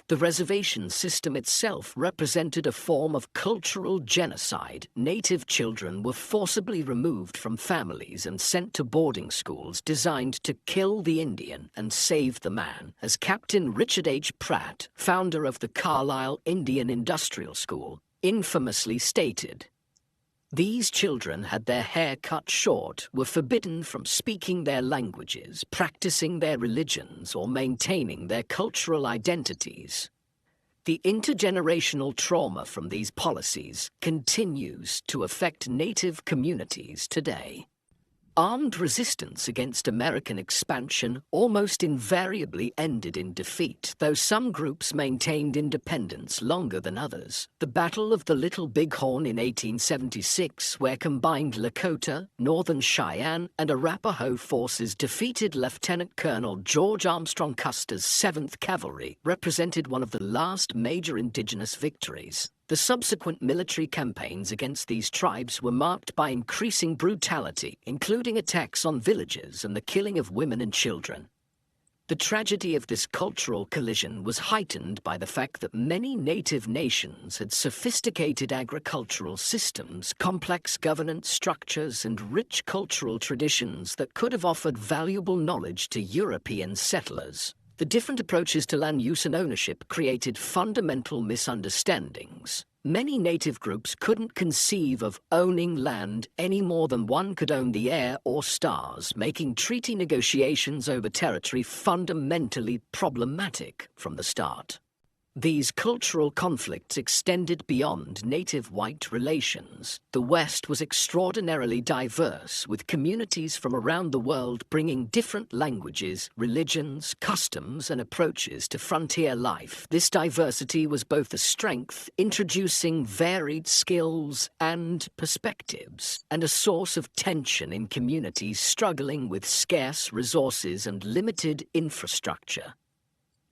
The reservation system itself represented a form of cultural genocide. Native children were forcibly removed from families and sent to boarding schools designed to kill the Indian and save the man, as Captain Richard H. Pratt, founder of the Carlisle Indian Industrial School, infamously stated. These children had their hair cut short, were forbidden from speaking their languages, practicing their religions, or maintaining their cultural identities. The intergenerational trauma from these policies continues to affect Native communities today. Armed resistance against American expansion almost invariably ended in defeat, though some groups maintained independence longer than others. The Battle of the Little Bighorn in 1876, where combined Lakota, Northern Cheyenne, and Arapaho forces defeated Lieutenant Colonel George Armstrong Custer's 7th Cavalry, represented one of the last major indigenous victories. The subsequent military campaigns against these tribes were marked by increasing brutality, including attacks on villages and the killing of women and children. The tragedy of this cultural collision was heightened by the fact that many native nations had sophisticated agricultural systems, complex governance structures, and rich cultural traditions that could have offered valuable knowledge to European settlers. The different approaches to land use and ownership created fundamental misunderstandings. Many native groups couldn't conceive of owning land any more than one could own the air or stars, making treaty negotiations over territory fundamentally problematic from the start. These cultural conflicts extended beyond native white relations. The West was extraordinarily diverse, with communities from around the world bringing different languages, religions, customs, and approaches to frontier life. This diversity was both a strength, introducing varied skills and perspectives, and a source of tension in communities struggling with scarce resources and limited infrastructure.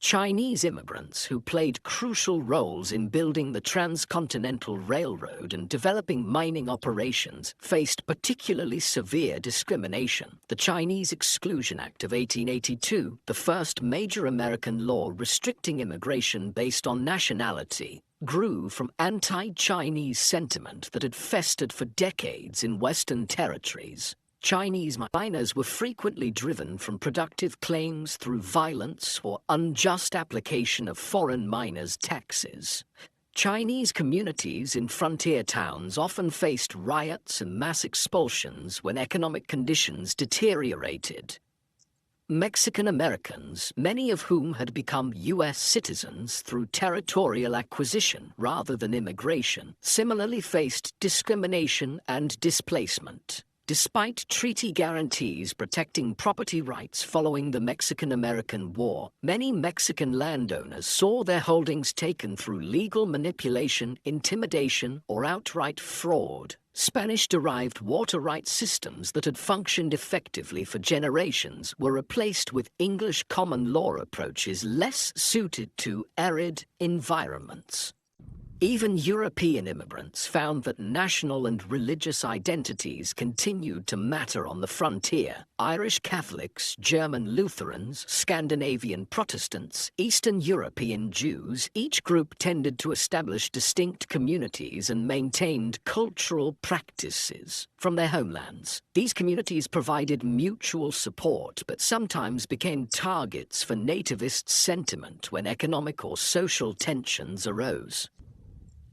Chinese immigrants, who played crucial roles in building the transcontinental railroad and developing mining operations, faced particularly severe discrimination. The Chinese Exclusion Act of 1882, the first major American law restricting immigration based on nationality, grew from anti-Chinese sentiment that had festered for decades in Western territories. Chinese miners were frequently driven from productive claims through violence or unjust application of foreign miners' taxes. Chinese communities in frontier towns often faced riots and mass expulsions when economic conditions deteriorated. Mexican Americans, many of whom had become U.S. citizens through territorial acquisition rather than immigration, similarly faced discrimination and displacement. Despite treaty guarantees protecting property rights following the Mexican-American War, many Mexican landowners saw their holdings taken through legal manipulation, intimidation, or outright fraud. Spanish-derived water rights systems that had functioned effectively for generations were replaced with English common law approaches less suited to arid environments. Even European immigrants found that national and religious identities continued to matter on the frontier. Irish Catholics, German Lutherans, Scandinavian Protestants, Eastern European Jews, each group tended to establish distinct communities and maintained cultural practices from their homelands. These communities provided mutual support, but sometimes became targets for nativist sentiment when economic or social tensions arose.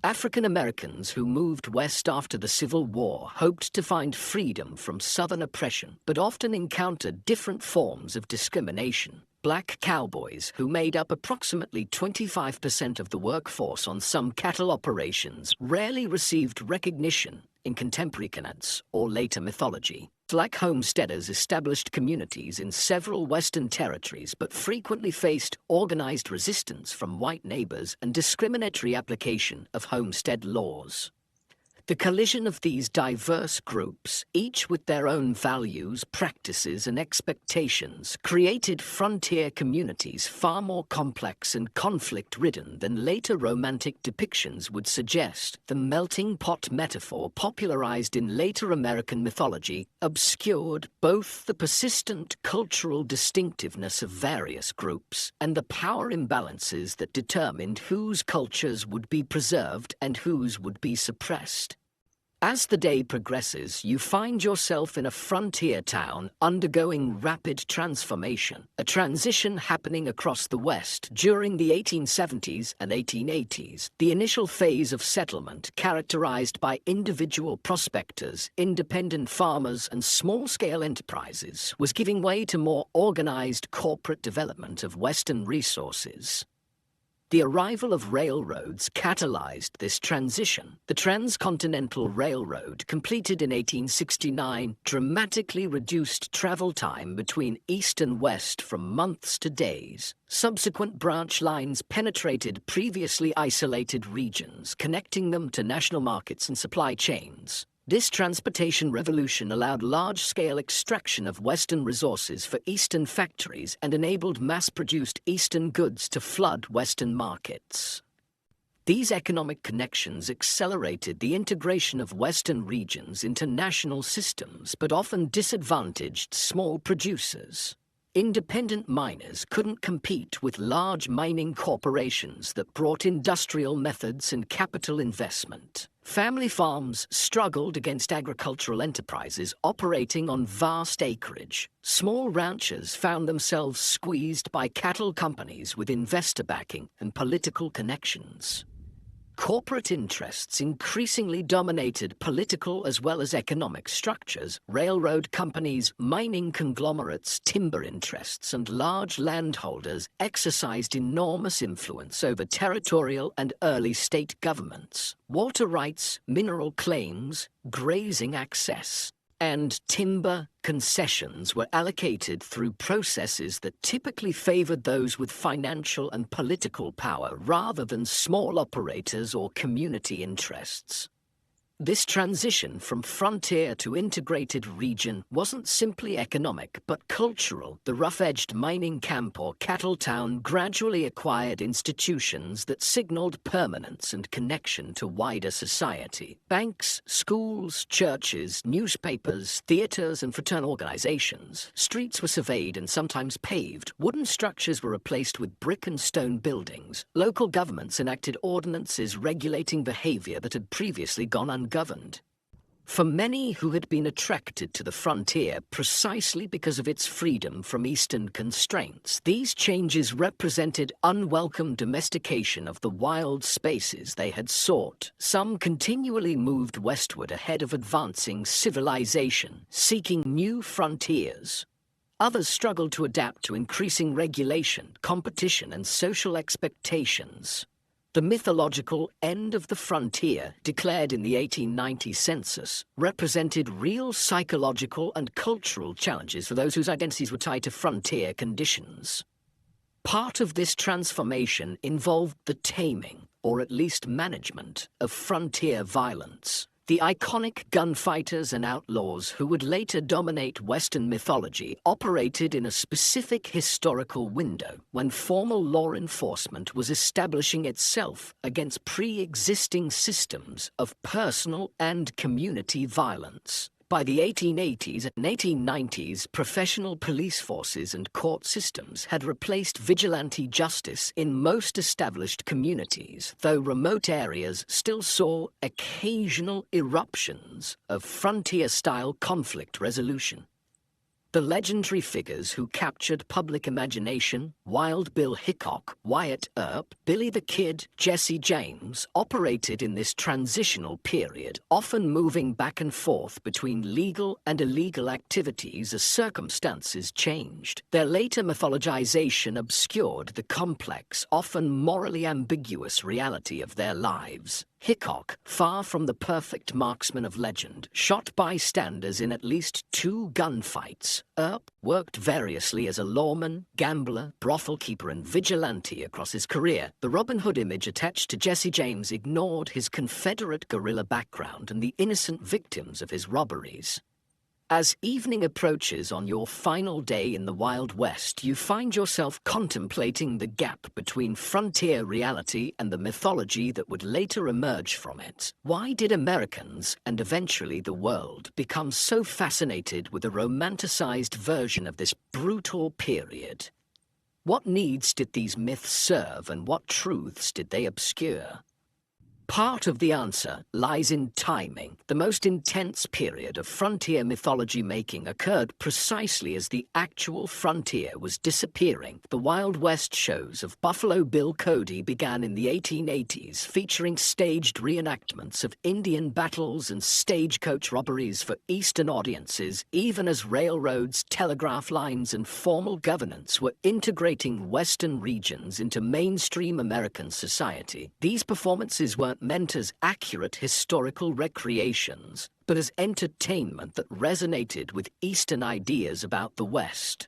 African Americans who moved west after the Civil War hoped to find freedom from Southern oppression, but often encountered different forms of discrimination. Black cowboys, who made up approximately 25% of the workforce on some cattle operations, rarely received recognition in contemporary accounts or later mythology. Black homesteaders established communities in several Western territories, but frequently faced organized resistance from white neighbors and discriminatory application of homestead laws. The collision of these diverse groups, each with their own values, practices, and expectations, created frontier communities far more complex and conflict-ridden than later Romantic depictions would suggest. The melting pot metaphor, popularized in later American mythology, obscured both the persistent cultural distinctiveness of various groups and the power imbalances that determined whose cultures would be preserved and whose would be suppressed. As the day progresses, you find yourself in a frontier town undergoing rapid transformation, a transition happening across the West during the 1870s and 1880s. The initial phase of settlement, characterized by individual prospectors, independent farmers, and small-scale enterprises, was giving way to more organized corporate development of Western resources. The arrival of railroads catalyzed this transition. The Transcontinental Railroad, completed in 1869, dramatically reduced travel time between East and West from months to days. Subsequent branch lines penetrated previously isolated regions, connecting them to national markets and supply chains. This transportation revolution allowed large-scale extraction of Western resources for Eastern factories and enabled mass-produced Eastern goods to flood Western markets. These economic connections accelerated the integration of Western regions into national systems, but often disadvantaged small producers. Independent miners couldn't compete with large mining corporations that brought industrial methods and capital investment. Family farms struggled against agricultural enterprises operating on vast acreage. Small ranchers found themselves squeezed by cattle companies with investor backing and political connections. Corporate interests increasingly dominated political as well as economic structures. Railroad companies, mining conglomerates, timber interests, and large landholders exercised enormous influence over territorial and early state governments. Water rights, mineral claims, grazing access, and timber concessions were allocated through processes that typically favored those with financial and political power rather than small operators or community interests. This transition from frontier to integrated region wasn't simply economic, but cultural. The rough-edged mining camp or cattle town gradually acquired institutions that signaled permanence and connection to wider society. Banks, schools, churches, newspapers, theaters, and fraternal organizations. Streets were surveyed and sometimes paved. Wooden structures were replaced with brick and stone buildings. Local governments enacted ordinances regulating behavior that had previously gone ungoverned. For many who had been attracted to the frontier precisely because of its freedom from Eastern constraints, these changes represented unwelcome domestication of the wild spaces they had sought. Some continually moved westward ahead of advancing civilization, seeking new frontiers. Others struggled to adapt to increasing regulation, competition, and social expectations. The mythological end of the frontier, declared in the 1890 census, represented real psychological and cultural challenges for those whose identities were tied to frontier conditions. Part of this transformation involved the taming, or at least management, of frontier violence. The iconic gunfighters and outlaws who would later dominate Western mythology operated in a specific historical window when formal law enforcement was establishing itself against pre-existing systems of personal and community violence. By the 1880s and 1890s, professional police forces and court systems had replaced vigilante justice in most established communities, though remote areas still saw occasional eruptions of frontier-style conflict resolution. The legendary figures who captured public imagination, Wild Bill Hickok, Wyatt Earp, Billy the Kid, Jesse James, operated in this transitional period, often moving back and forth between legal and illegal activities as circumstances changed. Their later mythologization obscured the complex, often morally ambiguous reality of their lives. Hickok, far from the perfect marksman of legend, shot bystanders in at least 2 gunfights. Earp worked variously as a lawman, gambler, brothel keeper, and vigilante across his career. The Robin Hood image attached to Jesse James ignored his Confederate guerrilla background and the innocent victims of his robberies. As evening approaches on your final day in the Wild West, you find yourself contemplating the gap between frontier reality and the mythology that would later emerge from it. Why did Americans, and eventually the world, become so fascinated with a romanticized version of this brutal period? What needs did these myths serve, and what truths did they obscure? Part of the answer lies in timing. The most intense period of frontier mythology making occurred precisely as the actual frontier was disappearing. The Wild West shows of Buffalo Bill Cody began in the 1880s, featuring staged reenactments of Indian battles and stagecoach robberies for Eastern audiences, even as railroads, telegraph lines, and formal governance were integrating Western regions into mainstream American society. These performances weren't meant as accurate historical recreations, but as entertainment that resonated with Eastern ideas about the West.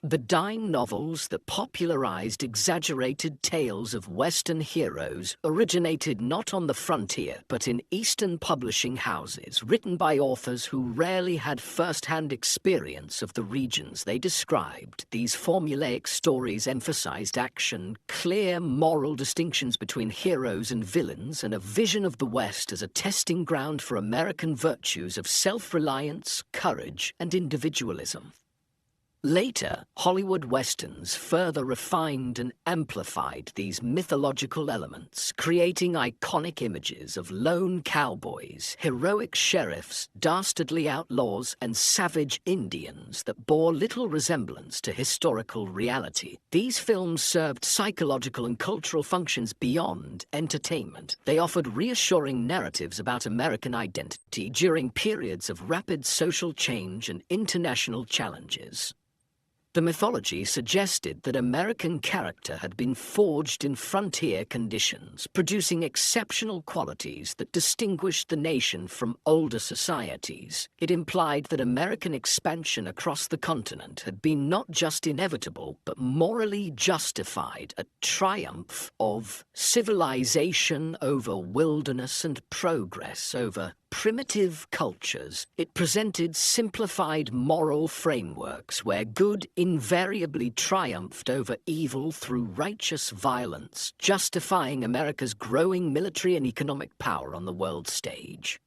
The dime novels that popularized exaggerated tales of Western heroes originated not on the frontier, but in Eastern publishing houses, written by authors who rarely had first-hand experience of the regions they described. These formulaic stories emphasized action, clear moral distinctions between heroes and villains, and a vision of the West as a testing ground for American virtues of self-reliance, courage, and individualism. Later, Hollywood westerns further refined and amplified these mythological elements, creating iconic images of lone cowboys, heroic sheriffs, dastardly outlaws, and savage Indians that bore little resemblance to historical reality. These films served psychological and cultural functions beyond entertainment. They offered reassuring narratives about American identity during periods of rapid social change and international challenges. The mythology suggested that American character had been forged in frontier conditions, producing exceptional qualities that distinguished the nation from older societies. It implied that American expansion across the continent had been not just inevitable, but morally justified, a triumph of civilization over wilderness and progress over primitive cultures. It presented simplified moral frameworks where good invariably triumphed over evil through righteous violence, justifying America's growing military and economic power on the world stage.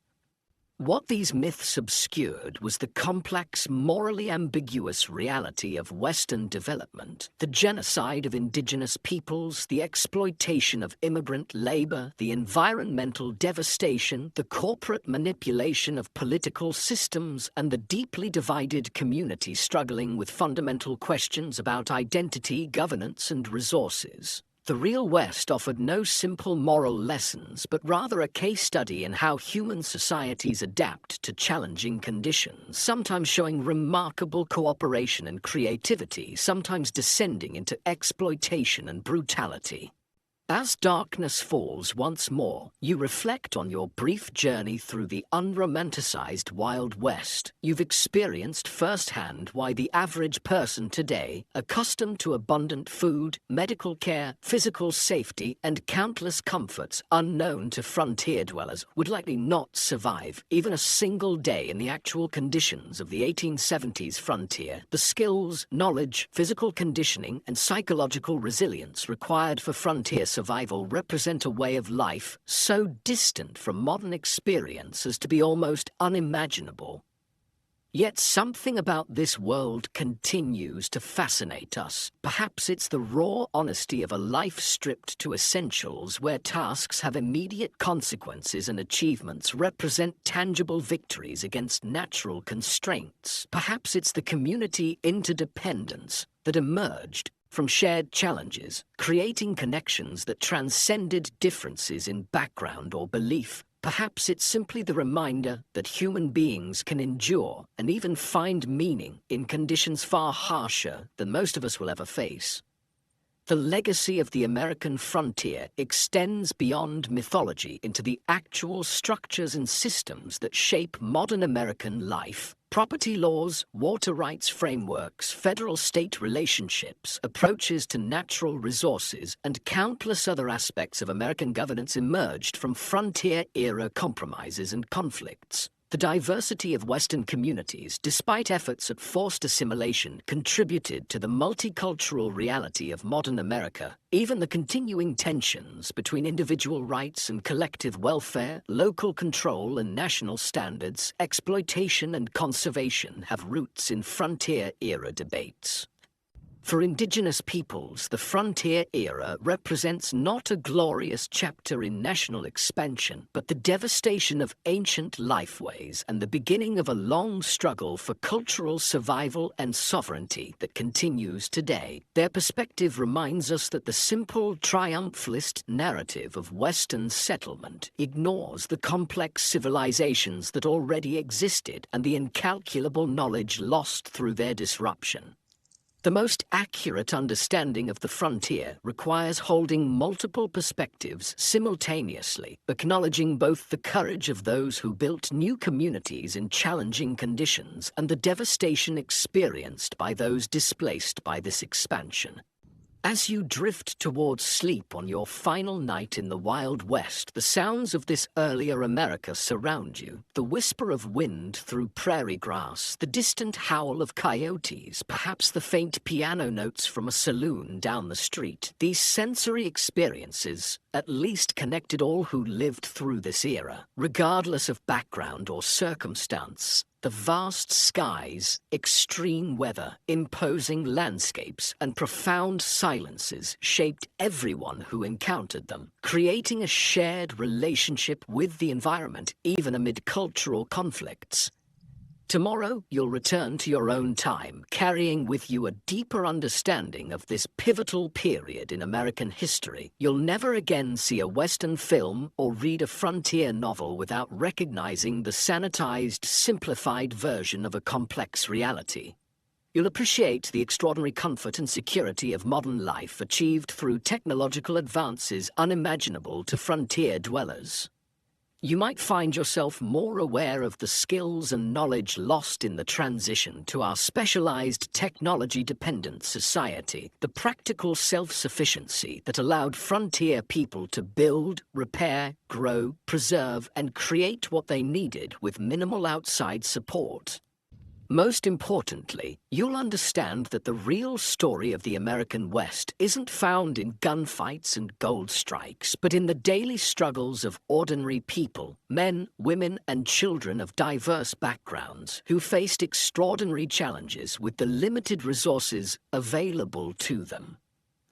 What these myths obscured was the complex, morally ambiguous reality of Western development, the genocide of indigenous peoples, the exploitation of immigrant labor, the environmental devastation, the corporate manipulation of political systems, and the deeply divided community struggling with fundamental questions about identity, governance, and resources. The real West offered no simple moral lessons, but rather a case study in how human societies adapt to challenging conditions, sometimes showing remarkable cooperation and creativity, sometimes descending into exploitation and brutality. As darkness falls once more, you reflect on your brief journey through the unromanticized Wild West. You've experienced firsthand why the average person today, accustomed to abundant food, medical care, physical safety, and countless comforts unknown to frontier dwellers, would likely not survive even a single day in the actual conditions of the 1870s frontier. The skills, knowledge, physical conditioning, and psychological resilience required for frontier survival represent a way of life so distant from modern experience as to be almost unimaginable. Yet something about this world continues to fascinate us. Perhaps it's the raw honesty of a life stripped to essentials, where tasks have immediate consequences and achievements represent tangible victories against natural constraints. Perhaps it's the community interdependence that emerged from shared challenges, creating connections that transcended differences in background or belief. Perhaps it's simply the reminder that human beings can endure and even find meaning in conditions far harsher than most of us will ever face. The legacy of the American frontier extends beyond mythology into the actual structures and systems that shape modern American life. Property laws, water rights frameworks, federal-state relationships, approaches to natural resources, and countless other aspects of American governance emerged from frontier-era compromises and conflicts. The diversity of Western communities, despite efforts at forced assimilation, contributed to the multicultural reality of modern America. Even the continuing tensions between individual rights and collective welfare, local control and national standards, exploitation and conservation have roots in frontier-era debates. For indigenous peoples, the frontier era represents not a glorious chapter in national expansion, but the devastation of ancient lifeways and the beginning of a long struggle for cultural survival and sovereignty that continues today. Their perspective reminds us that the simple triumphalist narrative of Western settlement ignores the complex civilizations that already existed and the incalculable knowledge lost through their disruption. The most accurate understanding of the frontier requires holding multiple perspectives simultaneously, acknowledging both the courage of those who built new communities in challenging conditions and the devastation experienced by those displaced by this expansion. As you drift towards sleep on your final night in the Wild West, the sounds of this earlier America surround you. The whisper of wind through prairie grass, the distant howl of coyotes, perhaps the faint piano notes from a saloon down the street. These sensory experiences at least connected all who lived through this era, regardless of background or circumstance. The vast skies, extreme weather, imposing landscapes, and profound silences shaped everyone who encountered them, creating a shared relationship with the environment, even amid cultural conflicts. Tomorrow, you'll return to your own time, carrying with you a deeper understanding of this pivotal period in American history. You'll never again see a Western film or read a frontier novel without recognizing the sanitized, simplified version of a complex reality. You'll appreciate the extraordinary comfort and security of modern life achieved through technological advances unimaginable to frontier dwellers. You might find yourself more aware of the skills and knowledge lost in the transition to our specialized technology-dependent society, the practical self-sufficiency that allowed frontier people to build, repair, grow, preserve, and create what they needed with minimal outside support. Most importantly, you'll understand that the real story of the American West isn't found in gunfights and gold strikes, but in the daily struggles of ordinary people, men, women, and children of diverse backgrounds who faced extraordinary challenges with the limited resources available to them.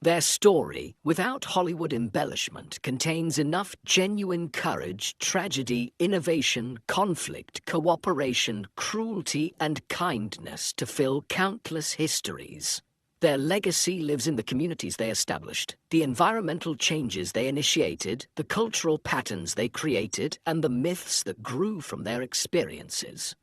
Their story, without Hollywood embellishment, contains enough genuine courage, tragedy, innovation, conflict, cooperation, cruelty, and kindness to fill countless histories. Their legacy lives in the communities they established, the environmental changes they initiated, the cultural patterns they created, and the myths that grew from their experiences.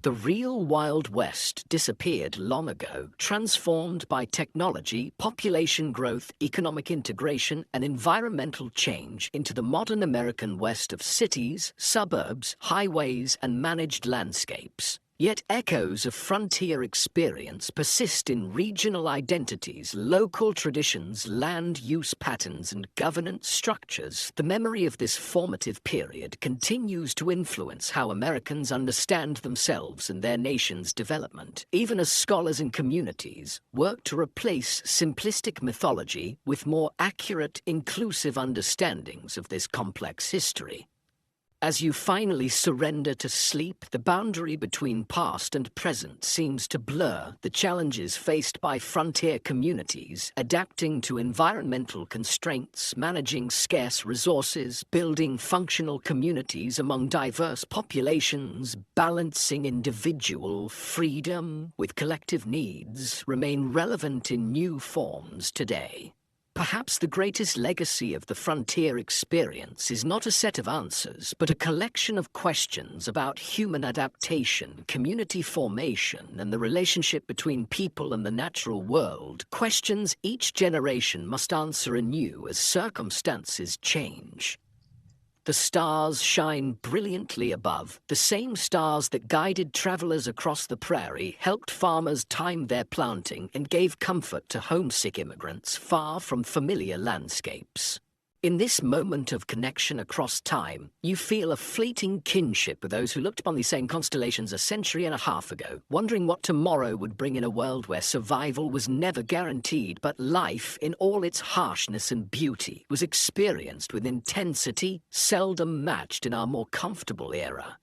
The real Wild West disappeared long ago, transformed by technology, population growth, economic integration, and environmental change into the modern American West of cities, suburbs, highways, and managed landscapes. Yet echoes of frontier experience persist in regional identities, local traditions, land use patterns, and governance structures. The memory of this formative period continues to influence how Americans understand themselves and their nation's development, even as scholars and communities work to replace simplistic mythology with more accurate, inclusive understandings of this complex history. As you finally surrender to sleep, the boundary between past and present seems to blur. The challenges faced by frontier communities, adapting to environmental constraints, managing scarce resources, building functional communities among diverse populations, balancing individual freedom with collective needs, remain relevant in new forms today. Perhaps the greatest legacy of the frontier experience is not a set of answers, but a collection of questions about human adaptation, community formation, and the relationship between people and the natural world. Questions each generation must answer anew as circumstances change. The stars shine brilliantly above. The same stars that guided travelers across the prairie, helped farmers time their planting, and gave comfort to homesick immigrants far from familiar landscapes. In this moment of connection across time, you feel a fleeting kinship with those who looked upon these same constellations a century and a half ago, wondering what tomorrow would bring in a world where survival was never guaranteed, but life, in all its harshness and beauty, was experienced with intensity seldom matched in our more comfortable era.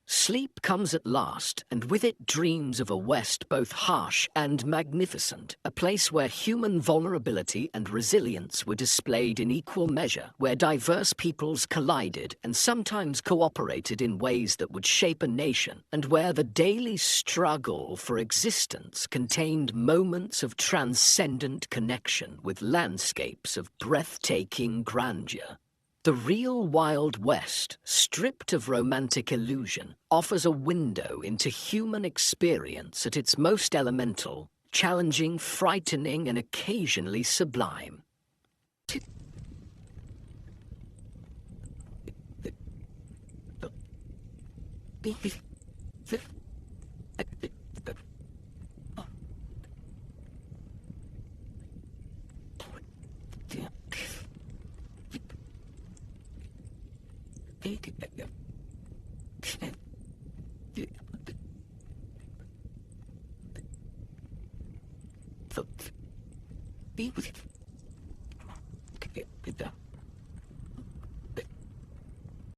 Sleep comes at last, and with it dreams of a West both harsh and magnificent, a place where human vulnerability and resilience were displayed in equal measure, where diverse peoples collided and sometimes cooperated in ways that would shape a nation, and where the daily struggle for existence contained moments of transcendent connection with landscapes of breathtaking grandeur. The real Wild West, stripped of romantic illusion, offers a window into human experience at its most elemental, challenging, frightening, and occasionally sublime. Be with